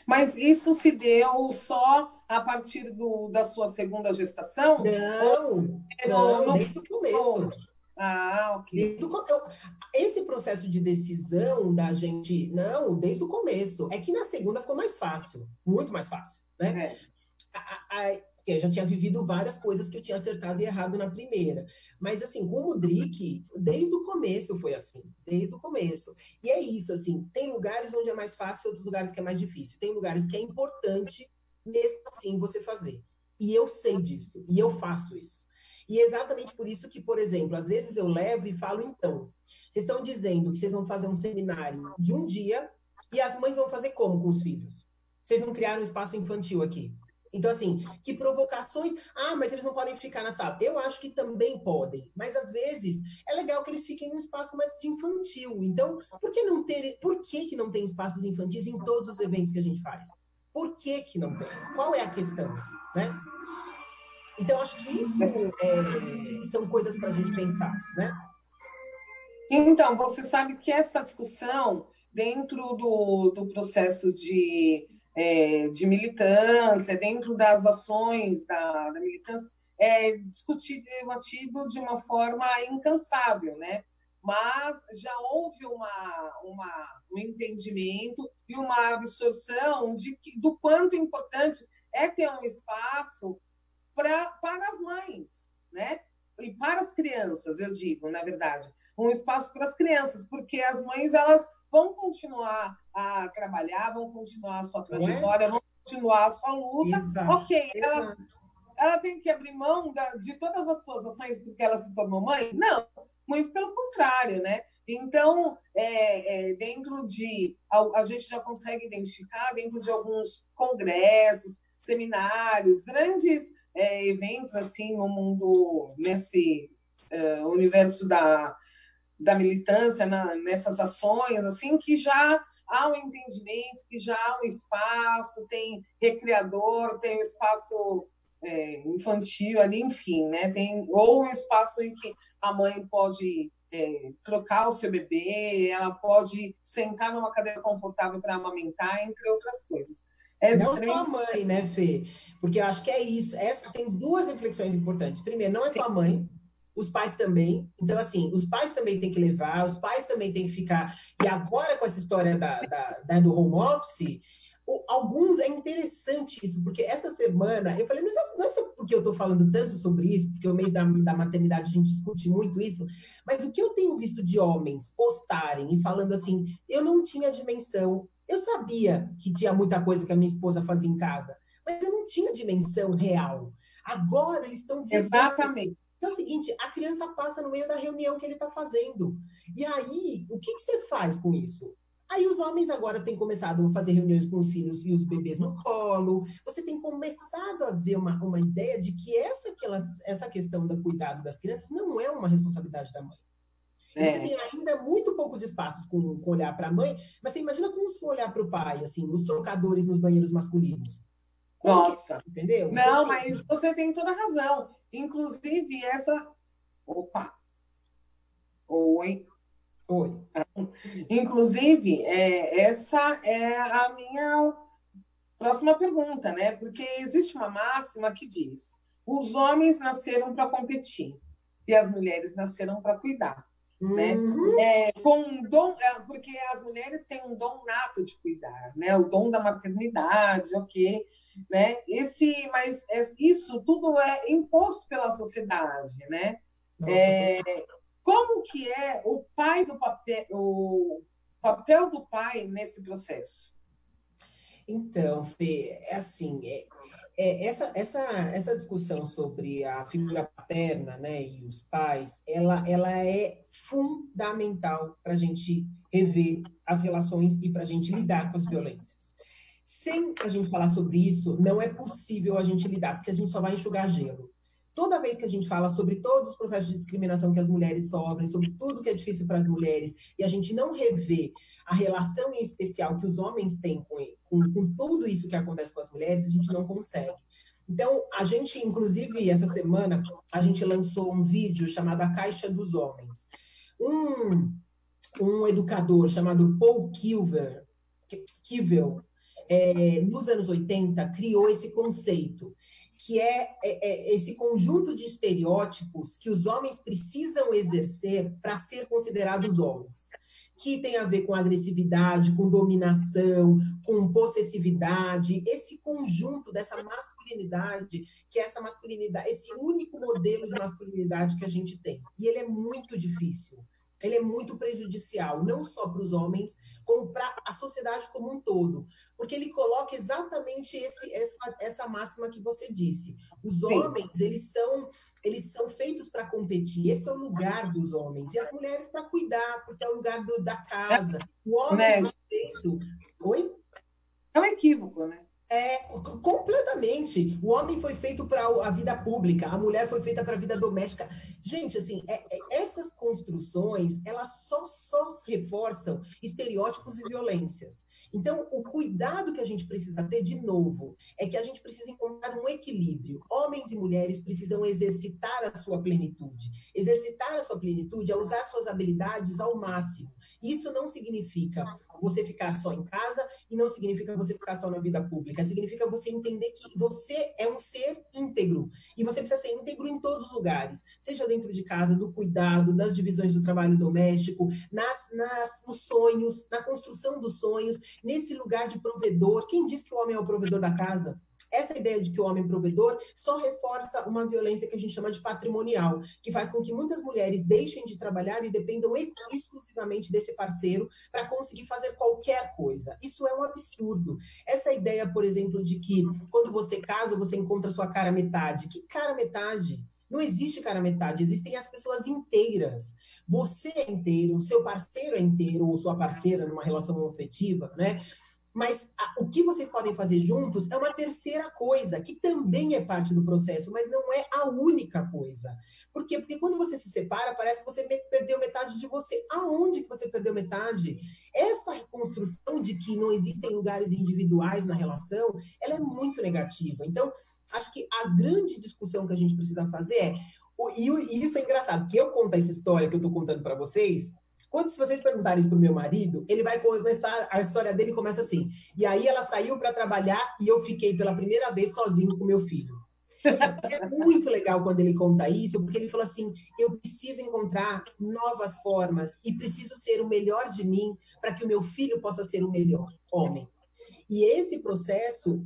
Mas isso se deu só a partir da sua segunda gestação? Não, desde o começo. Ok. Esse processo de decisão da gente, desde o começo. É que na segunda ficou mais fácil, muito mais fácil, né? Porque eu já tinha vivido várias coisas que eu tinha acertado e errado na primeira. Mas, assim, com o Mudrik, desde o começo foi assim, desde o começo. E é isso, assim, tem lugares onde é mais fácil, outros lugares que é mais difícil. Tem lugares que é importante, mesmo assim, você fazer. E eu sei disso, e eu faço isso. E é exatamente por isso que, por exemplo, às vezes eu levo e falo, então, vocês estão dizendo que vocês vão fazer um seminário de um dia e as mães vão fazer como com os filhos? Vocês não criaram um espaço infantil aqui. Então, assim, que provocações... mas eles não podem ficar na sala. Eu acho que também podem, mas às vezes é legal que eles fiquem num espaço mais de infantil. Então, por que não tem espaços infantis em todos os eventos que a gente faz? Por que não tem? Qual é a questão, né? Então, acho que isso são coisas para a gente pensar, né? Então, você sabe que essa discussão, dentro do processo de militância, dentro das ações da militância, é discutido e debatido de uma forma incansável, né? Mas já houve um entendimento e uma absorção do quanto importante é ter um espaço para as mães, né? E para as crianças, eu digo, na verdade, um espaço para as crianças, porque as mães, elas vão continuar a trabalhar, vão continuar a sua trajetória, vão continuar a sua luta. Exato. Ok, ela tem que abrir mão de todas as suas ações porque ela se tornou mãe? Não, muito pelo contrário, né? Então, dentro de... A gente já consegue identificar dentro de alguns congressos, seminários, grandes eventos assim no mundo, nesse universo da militância, nessas ações, assim, que já há um entendimento, que já há um espaço, tem recreador, tem um espaço infantil ali, enfim, né? Ou um espaço em que a mãe pode trocar o seu bebê, ela pode sentar numa cadeira confortável para amamentar, entre outras coisas. Não só a mãe, né, Fê? Porque eu acho que é isso. Tem duas reflexões importantes. Primeiro, não é só a mãe, os pais também. Então, assim, os pais também têm que levar, os pais também têm que ficar. E agora, com essa história do home office, alguns é interessante isso, porque essa semana, eu falei, não é só porque eu estou falando tanto sobre isso, porque o mês da maternidade a gente discute muito isso, mas o que eu tenho visto de homens postarem e falando assim, eu não tinha dimensão, eu sabia que tinha muita coisa que a minha esposa fazia em casa, mas eu não tinha dimensão real. Agora eles estão vivendo. Exatamente. Então é o seguinte, a criança passa no meio da reunião que ele está fazendo. E aí, o que você faz com isso? Aí os homens agora têm começado a fazer reuniões com os filhos e os bebês no colo. Você tem começado a ver uma ideia de que essa questão do cuidado das crianças não é uma responsabilidade da mãe. Você tem ainda muito poucos espaços com olhar para a mãe, mas você imagina como se for olhar para o pai, assim, os trocadores nos banheiros masculinos. Nossa. Entendeu? Não, então, assim, mas você tem toda a razão. Inclusive, essa... Opa! Oi. Inclusive, essa é a minha próxima pergunta, né? Porque existe uma máxima que diz: os homens nasceram para competir e as mulheres nasceram para cuidar, né? Com um dom, porque as mulheres têm um dom nato de cuidar, né? O dom da maternidade, ok, né? Mas isso tudo é imposto pela sociedade, né? Como que é o papel do pai nesse processo? Então, Fê, essa discussão sobre a figura paterna, né, e os pais, ela é fundamental para a gente rever as relações e para a gente lidar com as violências. Sem a gente falar sobre isso, não é possível a gente lidar, porque a gente só vai enxugar gelo. Toda vez que a gente fala sobre todos os processos de discriminação que as mulheres sofrem, sobre tudo que é difícil para as mulheres, e a gente não revê a relação em especial que os homens têm com tudo isso que acontece com as mulheres, a gente não consegue. Então, a gente, inclusive, essa semana, a gente lançou um vídeo chamado A Caixa dos Homens. Um educador chamado Paul Kivel, nos anos 80, criou esse conceito, que é esse conjunto de estereótipos que os homens precisam exercer para ser considerados homens, que tem a ver com agressividade, com dominação, com possessividade, esse conjunto dessa masculinidade, que é essa masculinidade, esse único modelo de masculinidade que a gente tem. E ele é muito difícil. Ele é muito prejudicial, não só para os homens, como para a sociedade como um todo. Porque ele coloca exatamente essa máxima que você disse. Os homens, eles são feitos para competir. Esse é o lugar dos homens. E as mulheres para cuidar, porque é o lugar da casa. O homem é feito... Oi? É um equívoco, né? Completamente. O homem foi feito para a vida pública, a mulher foi feita para a vida doméstica. Gente, assim, essas construções, elas só reforçam estereótipos e violências. Então, o cuidado que a gente precisa ter, de novo, é que a gente precisa encontrar um equilíbrio. Homens e mulheres precisam exercitar a sua plenitude. Exercitar a sua plenitude é usar suas habilidades ao máximo. Isso não significa você ficar só em casa e não significa você ficar só na vida pública. Significa você entender que você é um ser íntegro. E você precisa ser íntegro em todos os lugares. Seja dentro de casa, do cuidado, das divisões do trabalho doméstico, nos sonhos, na construção dos sonhos, nesse lugar de provedor. Quem diz que o homem é o provedor da casa? Essa ideia de que o homem provedor só reforça uma violência que a gente chama de patrimonial, que faz com que muitas mulheres deixem de trabalhar e dependam exclusivamente desse parceiro para conseguir fazer qualquer coisa. Isso é um absurdo. Essa ideia, por exemplo, de que quando você casa, você encontra sua cara metade. Que cara metade? Não existe cara metade, existem as pessoas inteiras. Você é inteiro, seu parceiro é inteiro, ou sua parceira numa relação afetiva, né? Mas o que vocês podem fazer juntos é uma terceira coisa, que também é parte do processo, mas não é a única coisa. Por quê? Porque quando você se separa, parece que você perdeu metade de você. Aonde que você perdeu metade? Essa reconstrução de que não existem lugares individuais na relação, ela é muito negativa. Então, acho que a grande discussão que a gente precisa fazer é... E isso é engraçado, porque eu conto essa história que eu estou contando para vocês... Quando, se vocês perguntarem isso pro meu marido, ele vai começar, a história dele começa assim. E aí ela saiu para trabalhar e eu fiquei pela primeira vez sozinho com meu filho. É muito legal quando ele conta isso, porque ele fala assim, eu preciso encontrar novas formas e preciso ser o melhor de mim para que o meu filho possa ser o melhor homem. E esse processo,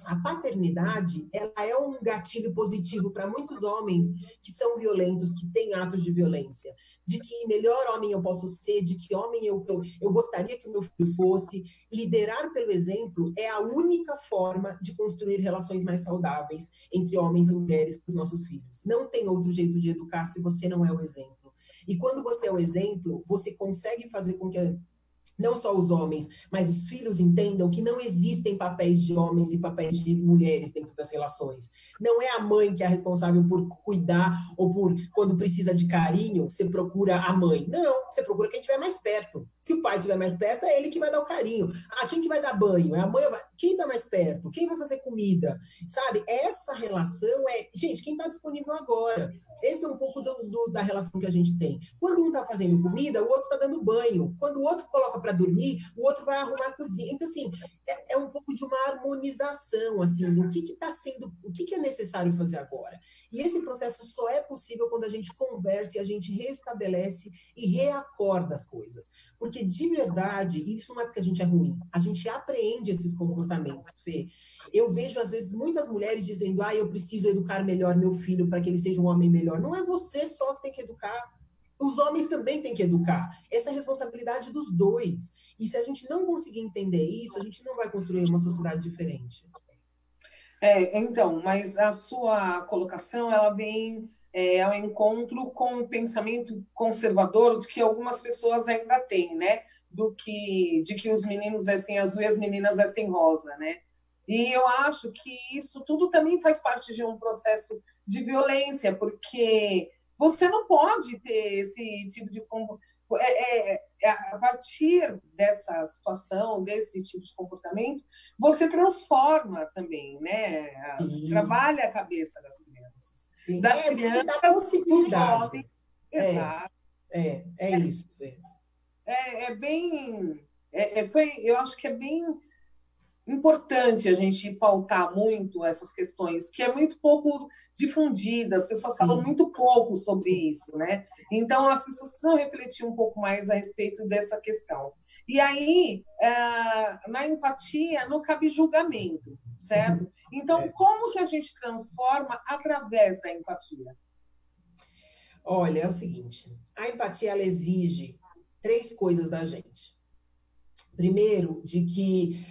a paternidade, ela é um gatilho positivo para muitos homens que são violentos, que têm atos de violência. De que melhor homem eu posso ser, de que homem eu gostaria que o meu filho fosse. Liderar pelo exemplo é a única forma de construir relações mais saudáveis entre homens e mulheres com os nossos filhos. Não tem outro jeito de educar se você não é o exemplo. E quando você é o exemplo, você consegue fazer com que... não só os homens, mas os filhos entendam que não existem papéis de homens e papéis de mulheres dentro das relações. Não é a mãe que é a responsável por cuidar ou por, quando precisa de carinho, você procura a mãe. Não, você procura quem estiver mais perto. Se o pai estiver mais perto, é ele que vai dar o carinho. Ah, quem que vai dar banho? É a mãe? Quem está mais perto? Quem vai fazer comida? Sabe? Essa relação é... Gente, quem está disponível agora? Esse é um pouco da relação que a gente tem. Quando um está fazendo comida, o outro está dando banho. Quando o outro coloca para dormir, o outro vai arrumar a cozinha. Então, assim, é um pouco de uma harmonização, assim, o que é necessário fazer agora. E esse processo só é possível quando a gente conversa e a gente restabelece e reacorda as coisas. Porque, de verdade, isso não é porque a gente é ruim, a gente apreende esses comportamentos, Fê. Eu vejo, às vezes, muitas mulheres dizendo, eu preciso educar melhor meu filho para que ele seja um homem melhor. Não é você só que tem que educar. Os homens também têm que educar. Essa é a responsabilidade dos dois. E se a gente não conseguir entender isso, a gente não vai construir uma sociedade diferente. Então, mas a sua colocação, ela vem ao encontro com o pensamento conservador de que algumas pessoas ainda têm, né? De que os meninos vestem azul e as meninas vestem rosa, né? E eu acho que isso tudo também faz parte de um processo de violência, porque... você não pode ter esse tipo de... a partir dessa situação, desse tipo de comportamento, você transforma também, né? Trabalha a cabeça das crianças. Sim. Das crianças, dá possibilidades. Exato. É isso. Eu acho que é bem importante a gente pautar muito essas questões, que é muito pouco difundida, as pessoas falam muito pouco sobre isso, né? Então, as pessoas precisam refletir um pouco mais a respeito dessa questão. E aí, na empatia, não cabe julgamento, certo? Então, como que a gente transforma através da empatia? Olha, é o seguinte, a empatia, ela exige 3 coisas da gente. Primeiro, de que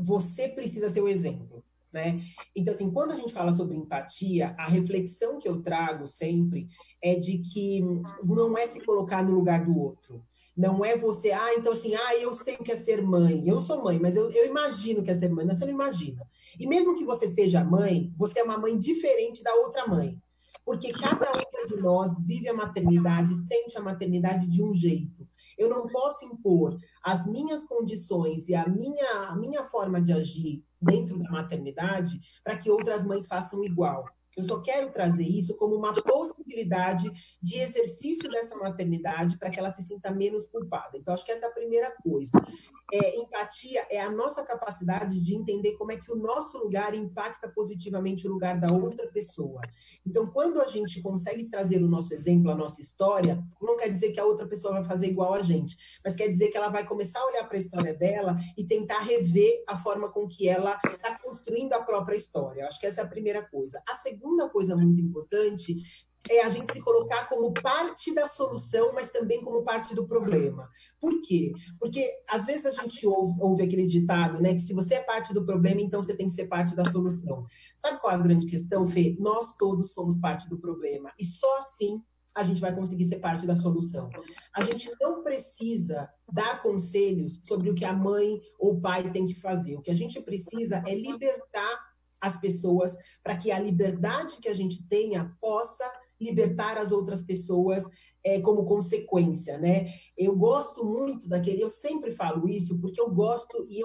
você precisa ser o exemplo, né? Então, assim, quando a gente fala sobre empatia, a reflexão que eu trago sempre é de que não é se colocar no lugar do outro. Não é você, então assim, eu sei o que é ser mãe. Eu não sou mãe, mas eu imagino que é ser mãe. Mas você não imagina. E mesmo que você seja mãe, você é uma mãe diferente da outra mãe. Porque cada uma de nós vive a maternidade, sente a maternidade de um jeito. Eu não posso impor as minhas condições e a minha forma de agir dentro da maternidade para que outras mães façam igual. Eu só quero trazer isso como uma possibilidade de exercício dessa maternidade para que ela se sinta menos culpada. Então, acho que essa é a primeira coisa. Empatia é a nossa capacidade de entender como é que o nosso lugar impacta positivamente o lugar da outra pessoa. Então, quando a gente consegue trazer o nosso exemplo, a nossa história, não quer dizer que a outra pessoa vai fazer igual a gente, mas quer dizer que ela vai começar a olhar para a história dela e tentar rever a forma com que ela está construindo a própria história. Acho que essa é a primeira coisa. A segunda coisa muito importante é a gente se colocar como parte da solução, mas também como parte do problema. Por quê? Porque às vezes a gente ouve aquele ditado, né, que se você é parte do problema, então você tem que ser parte da solução. Sabe qual é a grande questão, Fê? Nós todos somos parte do problema, e só assim a gente vai conseguir ser parte da solução. A gente não precisa dar conselhos sobre o que a mãe ou o pai tem que fazer. O que a gente precisa é libertar as pessoas para que a liberdade que a gente tenha possa libertar as outras pessoas como consequência, né? Eu gosto muito daquele, eu sempre falo isso, porque eu gosto e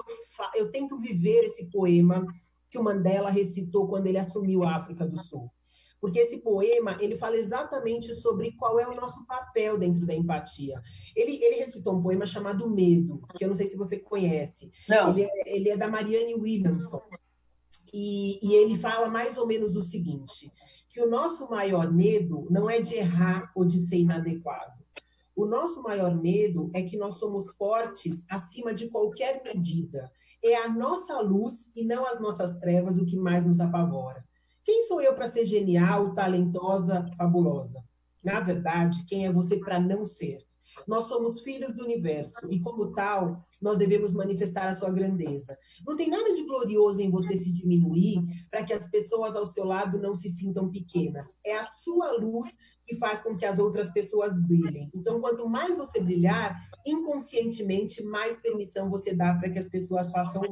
eu tento viver esse poema que o Mandela recitou quando ele assumiu a África do Sul. Porque esse poema, ele fala exatamente sobre qual é o nosso papel dentro da empatia. Ele recitou um poema chamado Medo, que eu não sei se você conhece. Não. Ele é da Marianne Williamson. E ele fala mais ou menos o seguinte, que o nosso maior medo não é de errar ou de ser inadequado. O nosso maior medo é que nós somos fortes acima de qualquer medida. É a nossa luz e não as nossas trevas o que mais nos apavora. Quem sou eu para ser genial, talentosa, fabulosa? Na verdade, quem é você para não ser? Nós somos filhos do universo e, como tal, nós devemos manifestar a sua grandeza. Não tem nada de glorioso em você se diminuir para que as pessoas ao seu lado não se sintam pequenas. É a sua luz que faz com que as outras pessoas brilhem. Então, quanto mais você brilhar, inconscientemente, mais permissão você dá para que as pessoas façam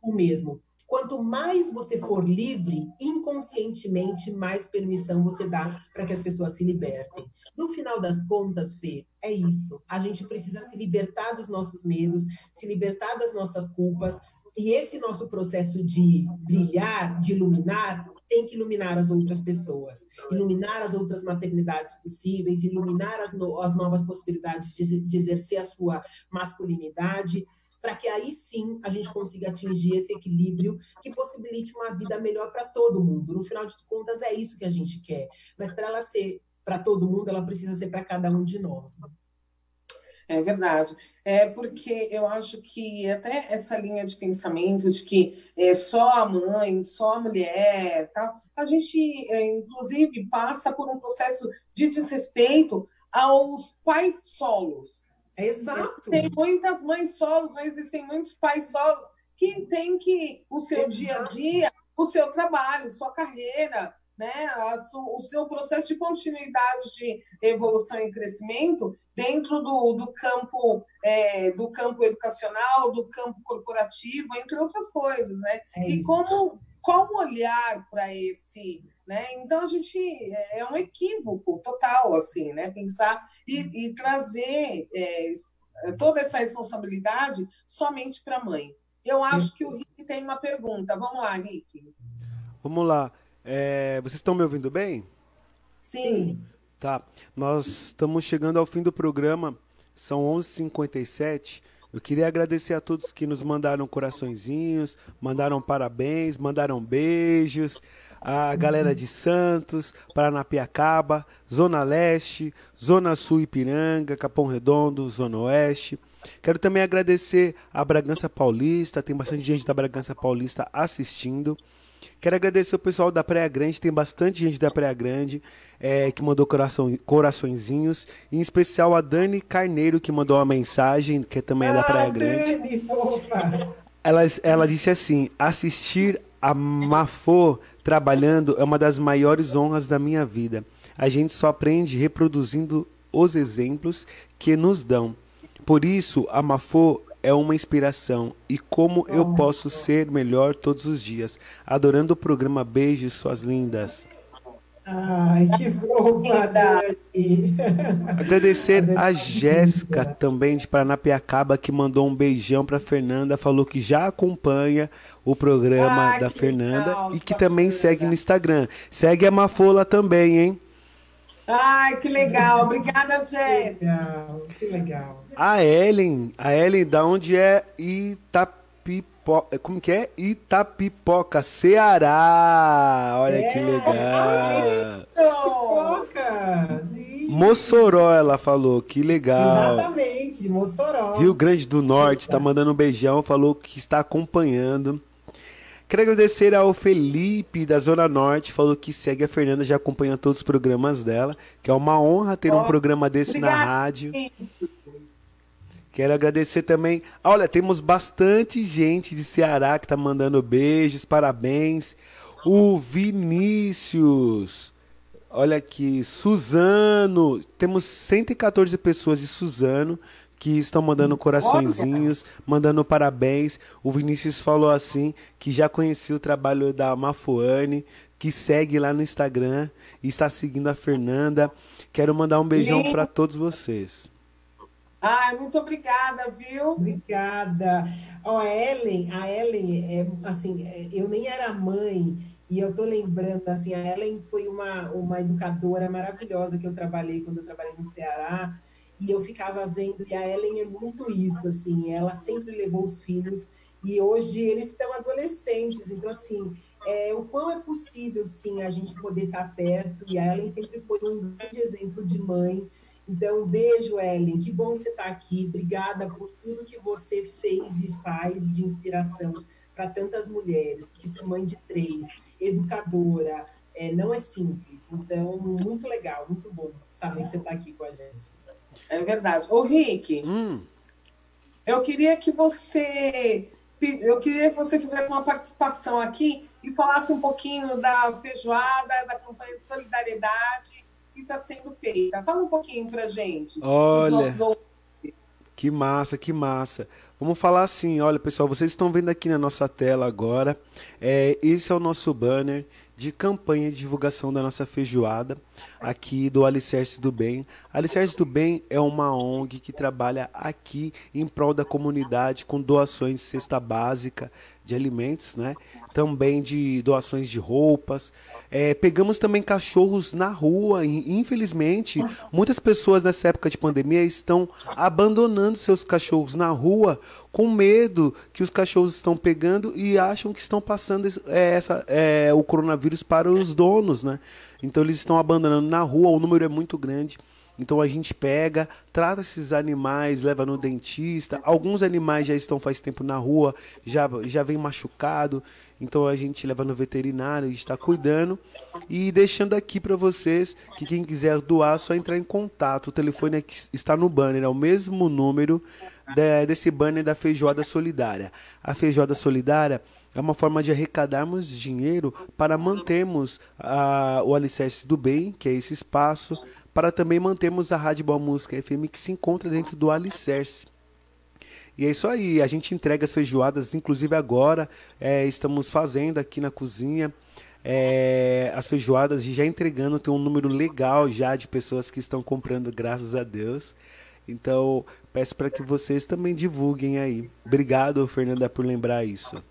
o mesmo. Quanto mais você for livre, inconscientemente, mais permissão você dá para que as pessoas se libertem. No final das contas, Fê, é isso. A gente precisa se libertar dos nossos medos, se libertar das nossas culpas, e esse nosso processo de brilhar, de iluminar, tem que iluminar as outras pessoas, iluminar as outras maternidades possíveis, iluminar as novas possibilidades de exercer a sua masculinidade, para que aí sim a gente consiga atingir esse equilíbrio que possibilite uma vida melhor para todo mundo. No final de contas, é isso que a gente quer. Mas para ela ser para todo mundo, ela precisa ser para cada um de nós. Né? É verdade. É porque eu acho que até essa linha de pensamento de que só a mãe, só a mulher, tá? A gente, inclusive, passa por um processo de desrespeito aos pais solos. Exato. Tem muitas mães solos, mas existem muitos pais solos que têm que o seu dia a dia, o seu trabalho, sua carreira, né, o seu processo de continuidade de evolução e crescimento dentro do campo educacional, do campo corporativo, entre outras coisas, né? E qual olhar para esse, né? Então a gente é um equívoco total, assim, né? Pensar e trazer toda essa responsabilidade somente para a mãe. Eu acho que o Rick tem uma pergunta. Vamos lá, Rick. Vamos lá. Vocês estão me ouvindo bem? Sim. Tá. Nós estamos chegando ao fim do programa. São 11h57. Eu queria agradecer a todos que nos mandaram coraçõezinhos, mandaram parabéns, mandaram beijos. A galera de Santos, Paranapiacaba, Zona Leste, Zona Sul Ipiranga, Capão Redondo, Zona Oeste. Quero também agradecer a Bragança Paulista, tem bastante gente da Bragança Paulista assistindo. Quero agradecer o pessoal da Praia Grande, tem bastante gente da Praia Grande que mandou coraçõezinhos, em especial a Dani Carneiro, que mandou uma mensagem, que também é da Praia Grande. Dani, opa. Ela disse assim: assistir a Mafô trabalhando é uma das maiores honras da minha vida. A gente só aprende reproduzindo os exemplos que nos dão. Por isso, a Mafô é uma inspiração. E como eu posso ser melhor todos os dias? Adorando o programa. Beijos, suas lindas. Ai, que fofa, Dani. Agradecer a A Jéssica, também de Paranapiacaba, que mandou um beijão para Fernanda, falou que já acompanha o programa Ai, da que Fernanda legal, e que que também bacana. segue no Instagram. Segue a Mafola também, hein? Ai, que legal. Obrigada, Jéssica. legal, que legal. A Ellen, da onde é Itapipoca, como que é? Itapipoca, Ceará. Olha que legal. Foca, sim. Mossoró, ela falou, que legal. Exatamente, de Mossoró. Rio Grande do Norte, tá mandando um beijão, falou que está acompanhando. Quero agradecer ao Felipe, da Zona Norte, falou que segue a Fernanda, já acompanha todos os programas dela, que é uma honra ter um programa desse na Obrigada. rádio. Quero agradecer também. Olha, temos bastante gente de Ceará que tá mandando beijos, parabéns. O Vinícius. Olha aqui, Suzano. Temos 114 pessoas de Suzano que estão mandando coraçõezinhos, mandando parabéns. O Vinícius falou assim que já conhecia o trabalho da Mafuane, que segue lá no Instagram e está seguindo a Fernanda. Quero mandar um beijão para todos vocês. Ai, muito obrigada, viu? Obrigada. Ó, a Ellen, assim, eu nem era mãe, e eu tô lembrando, assim, a Ellen foi uma educadora maravilhosa que eu trabalhei quando eu trabalhei no Ceará, e eu ficava vendo, e a Ellen é muito isso, assim, ela sempre levou os filhos, e hoje eles estão adolescentes, então, assim, o quão é possível, sim, a gente poder estar perto, e a Ellen sempre foi um grande exemplo de mãe. Então, um beijo, Ellen, que bom você estar aqui, obrigada por tudo que você fez e faz de inspiração para tantas mulheres, porque ser mãe de 3, educadora, não é simples, então, muito legal, muito bom saber que você está aqui com a gente. É verdade. Ô, Rick, eu queria que você fizesse uma participação aqui e falasse um pouquinho da feijoada, da campanha de solidariedade que está sendo feita. Fala um pouquinho pra gente. Olha, que massa, que massa. Vamos falar assim, olha pessoal, vocês estão vendo aqui na nossa tela agora, esse é o nosso banner de campanha de divulgação da nossa feijoada, aqui do Alicerce do Bem. Alicerce do Bem é uma ONG que trabalha aqui em prol da comunidade com doações de cesta básica de alimentos, né? Também de doações de roupas. Pegamos também cachorros na rua e, infelizmente, muitas pessoas nessa época de pandemia estão abandonando seus cachorros na rua com medo que os cachorros estão pegando e acham que estão passando o coronavírus para os donos, né? Então eles estão abandonando na rua, o número é muito grande. Então a gente pega, trata esses animais, leva no dentista. Alguns animais já estão faz tempo na rua, já vem machucado. Então a gente leva no veterinário, está cuidando. E deixando aqui para vocês que quem quiser doar, é só entrar em contato. O telefone aqui está no banner, é o mesmo número desse banner da Feijoada Solidária. A Feijoada Solidária é uma forma de arrecadarmos dinheiro para mantermos o Alicerce do Bem, que é esse espaço, para também mantermos a Rádio Boa Música FM, que se encontra dentro do Alicerce. E é isso aí, a gente entrega as feijoadas, inclusive agora estamos fazendo aqui na cozinha as feijoadas, já entregando, tem um número legal já de pessoas que estão comprando, graças a Deus. Então, peço para que vocês também divulguem aí. Obrigado, Fernanda, por lembrar isso.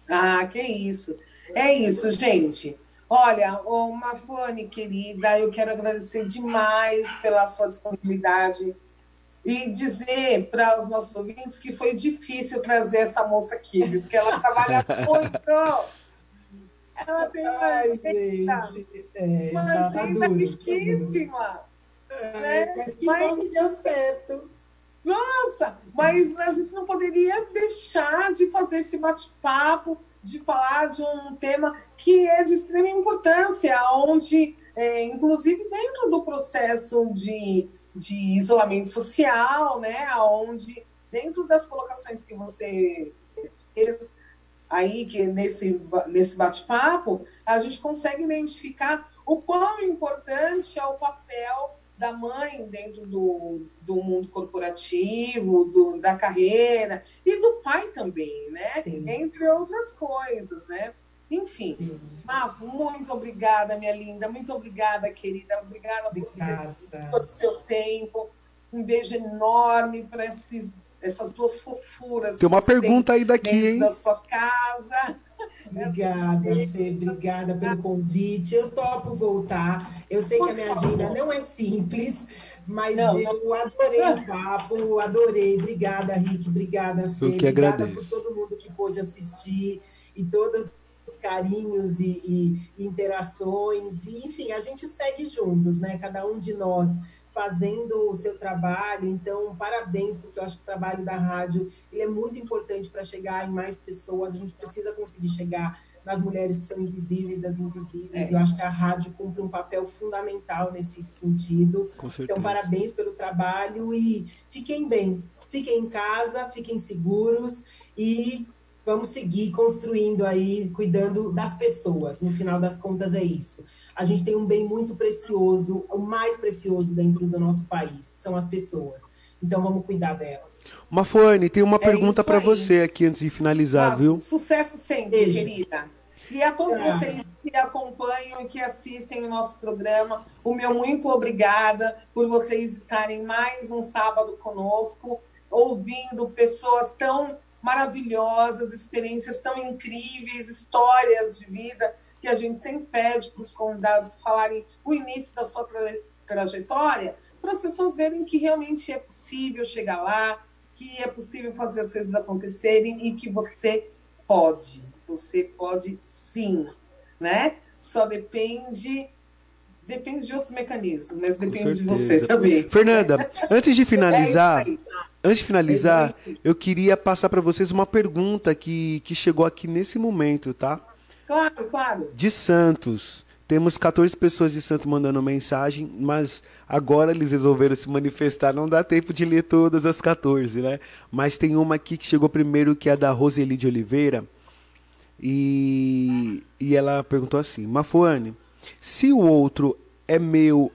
Ah, que isso. É isso, gente. Olha, Mafone, querida, eu quero agradecer demais pela sua disponibilidade e dizer para os nossos ouvintes que foi difícil trazer essa moça aqui, viu? Porque ela trabalha muito. Ela tem uma agenda riquíssima. Mas que bom que deu certo. Nossa, mas a gente não poderia deixar de fazer esse bate-papo, de falar de um tema que é de extrema importância, onde, inclusive dentro do processo de isolamento social, né, onde dentro das colocações que você fez aí, que nesse bate-papo, a gente consegue identificar o quão importante é o papel da mãe dentro do mundo corporativo, da carreira, e do pai também, né? Sim. Entre outras coisas, né? Enfim, Mafo, muito obrigada, minha linda, muito obrigada, querida, obrigada por todo o seu tempo. Um beijo enorme para essas duas fofuras. Tem uma pergunta aí daqui, hein? Da sua casa. Obrigada, Fê, obrigada pelo convite. Eu topo voltar. Eu sei que a minha agenda não é simples, mas eu adorei o papo, adorei. Obrigada, Rick, obrigada, Fê. Eu que agradeço. Obrigada por todo mundo que pôde assistir e todos os carinhos e interações. E, enfim, a gente segue juntos, né? Cada um de nós fazendo o seu trabalho. Então, parabéns, porque eu acho que o trabalho da rádio ele é muito importante para chegar em mais pessoas. A gente precisa conseguir chegar nas mulheres que são invisíveis, das invisíveis. Eu acho que a rádio cumpre um papel fundamental nesse sentido. Com certeza. Então, parabéns pelo trabalho e fiquem bem. Fiquem em casa, fiquem seguros e vamos seguir construindo aí, cuidando das pessoas. No final das contas, é isso. A gente tem um bem muito precioso, o mais precioso dentro do nosso país, são as pessoas. Então, vamos cuidar delas. Mafone, tem uma pergunta para você aqui antes de finalizar, viu? Sucesso sempre, querida. E a todos vocês que acompanham e que assistem o nosso programa, o meu muito obrigada por vocês estarem mais um sábado conosco, ouvindo pessoas tão maravilhosas, experiências tão incríveis, histórias de vida, que a gente sempre pede para os convidados falarem o início da sua trajetória, para as pessoas verem que realmente é possível chegar lá, que é possível fazer as coisas acontecerem e que você pode sim, né? Só depende de outros mecanismos, mas depende de você também. Fernanda, antes de finalizar, eu queria passar para vocês uma pergunta que chegou aqui nesse momento, tá? Claro, claro. De Santos. Temos 14 pessoas de Santos mandando mensagem, mas agora eles resolveram se manifestar. Não dá tempo de ler todas as 14, né? Mas tem uma aqui que chegou primeiro, que é a da Roseli de Oliveira. E ela perguntou assim: Mafone, se o outro é meu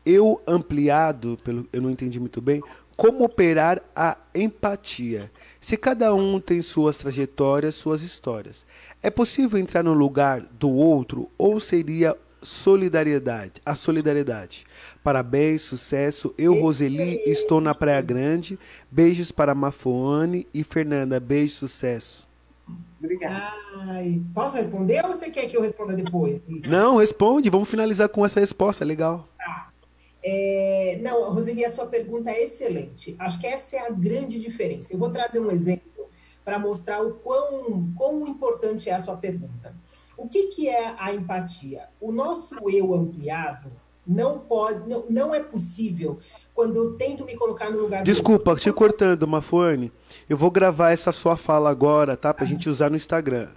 eu ampliado, eu não entendi muito bem, como operar a empatia? Se cada um tem suas trajetórias, suas histórias, é possível entrar no lugar do outro ou seria solidariedade? A solidariedade. Parabéns, sucesso. Eu, Roseli, estou na Praia Grande. Beijos para Mafone e Fernanda. Beijo, sucesso. Obrigada. Posso responder ou você quer que eu responda depois? Não, responde. Vamos finalizar com essa resposta. Legal. Não, Roseli, a sua pergunta é excelente. Acho que essa é a grande diferença. Eu vou trazer um exemplo para mostrar o quão importante é a sua pergunta. O que é a empatia? O nosso eu ampliado não é possível quando eu tento me colocar no lugar do Desculpa, outro. te cortando, Mafone. Eu vou gravar essa sua fala agora, tá? Pra gente usar no Instagram.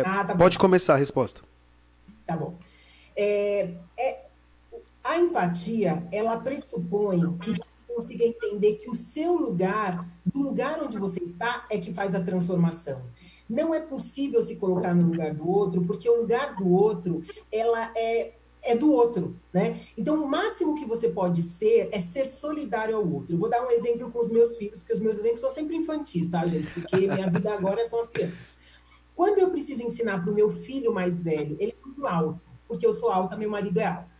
Tá pode começar a resposta. Tá bom. A empatia, ela pressupõe que você consiga entender que o seu lugar, do lugar onde você está, é que faz a transformação. Não é possível se colocar no lugar do outro, porque o lugar do outro, ela é do outro, né? Então, o máximo que você pode ser é ser solidário ao outro. Eu vou dar um exemplo com os meus filhos, que os meus exemplos são sempre infantis, tá, gente? Porque minha vida agora são as crianças. Quando eu preciso ensinar para o meu filho mais velho, ele é muito alto, porque eu sou alta, meu marido é alto.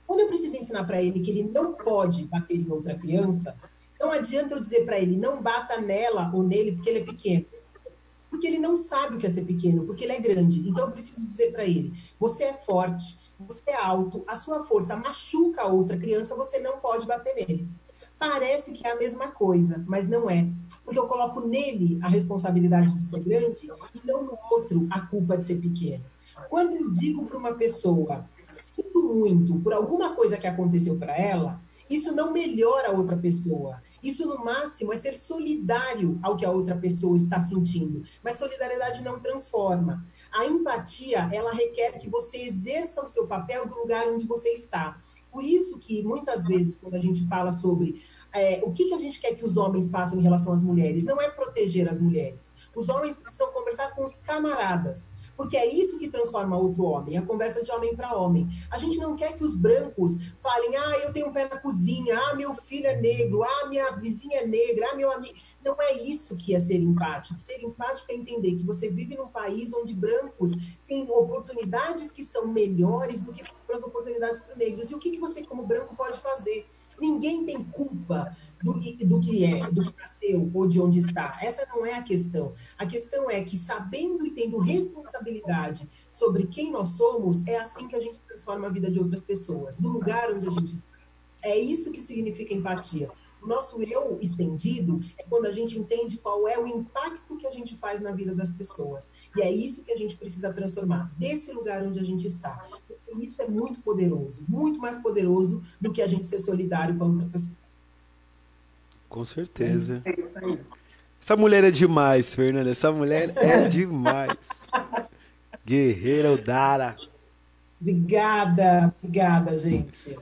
Quando eu preciso ensinar para ele que ele não pode bater em outra criança, não adianta eu dizer para ele, não bata nela ou nele porque ele é pequeno. Porque ele não sabe o que é ser pequeno, porque ele é grande. Então eu preciso dizer para ele, você é forte, você é alto, a sua força machuca a outra criança, você não pode bater nele. Parece que é a mesma coisa, mas não é. Porque eu coloco nele a responsabilidade de ser grande e não no outro a culpa de ser pequeno. Quando eu digo para uma pessoa, sinto muito por alguma coisa que aconteceu para ela, isso não melhora a outra pessoa. Isso, no máximo, é ser solidário ao que a outra pessoa está sentindo. Mas solidariedade não transforma. A empatia, ela requer que você exerça o seu papel do lugar onde você está. Por isso que, muitas vezes, quando a gente fala sobre o que a gente quer que os homens façam em relação às mulheres, não é proteger as mulheres. Os homens precisam conversar com os camaradas. porque é isso que transforma outro homem, a conversa de homem para homem. A gente não quer que os brancos falem, eu tenho um pé na cozinha, meu filho é negro, minha vizinha é negra, meu amigo... Não é isso que é ser empático. Ser empático é entender que você vive num país onde brancos têm oportunidades que são melhores do que as oportunidades para negros. E o que você, como branco, pode fazer? Ninguém tem culpa do que nasceu ou de onde está. Essa não é a questão. A questão é que, sabendo e tendo responsabilidade sobre quem nós somos, é assim que a gente transforma a vida de outras pessoas, do lugar onde a gente está. É isso que significa empatia. O nosso eu estendido é quando a gente entende qual é o impacto que a gente faz na vida das pessoas. E é isso que a gente precisa transformar, desse lugar onde a gente está. Porque isso é muito poderoso, muito mais poderoso do que a gente ser solidário com a outra pessoa. Com certeza. Essa mulher é demais, Fernanda. Essa mulher é demais. Guerreira Odara. Obrigada, gente.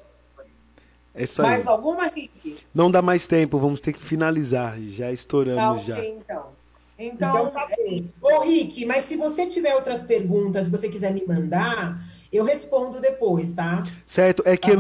É isso aí. Mais alguma, Rick? Não dá mais tempo, vamos ter que finalizar. Já estouramos já. Então tá bem. Ô, Rick, mas se você tiver outras perguntas, se você quiser me mandar, eu respondo depois, tá? Certo, é que,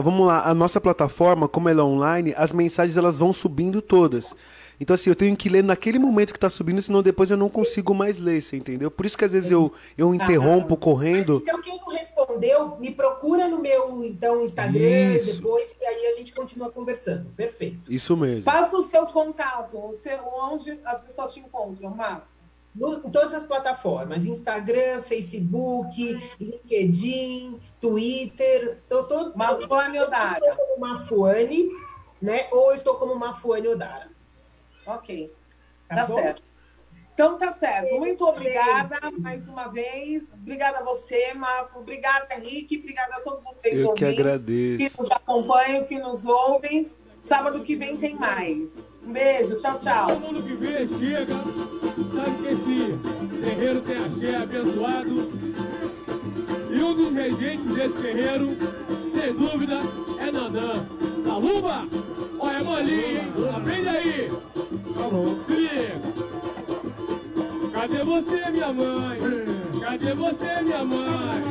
vamos lá, a nossa plataforma, como ela é online, as mensagens elas vão subindo todas. Então, assim, eu tenho que ler naquele momento que tá subindo, senão depois eu não consigo mais ler, você entendeu? Por isso que às vezes eu interrompo correndo. Mas, então, quem não respondeu, me procura no meu Instagram depois, e aí a gente continua conversando. Perfeito. Isso mesmo. Faça o seu contato, onde as pessoas te encontram, Marco. Em todas as plataformas, Instagram, Facebook, LinkedIn, Twitter. Mafuane Odara. Eu estou como Mafuane, né? Ou eu estou como Mafuane Odara. Ok, tá certo. Então tá certo. Muito obrigada mais uma vez. Obrigada a você, Mafo. Obrigada, Rick. Obrigada a todos vocês ouvintes que agradeço, que nos acompanham, que nos ouvem. Sábado que vem tem mais. Um beijo. Tchau, tchau. Todo mundo que vê, chega. Sabe que esse terreiro tem axé abençoado. E um dos regentes desse terreiro, sem dúvida, é Nanã. Saluba! Olha, é molinho, hein? Aprende aí! Falou. Se liga! Cadê você, minha mãe? Cadê você, minha mãe?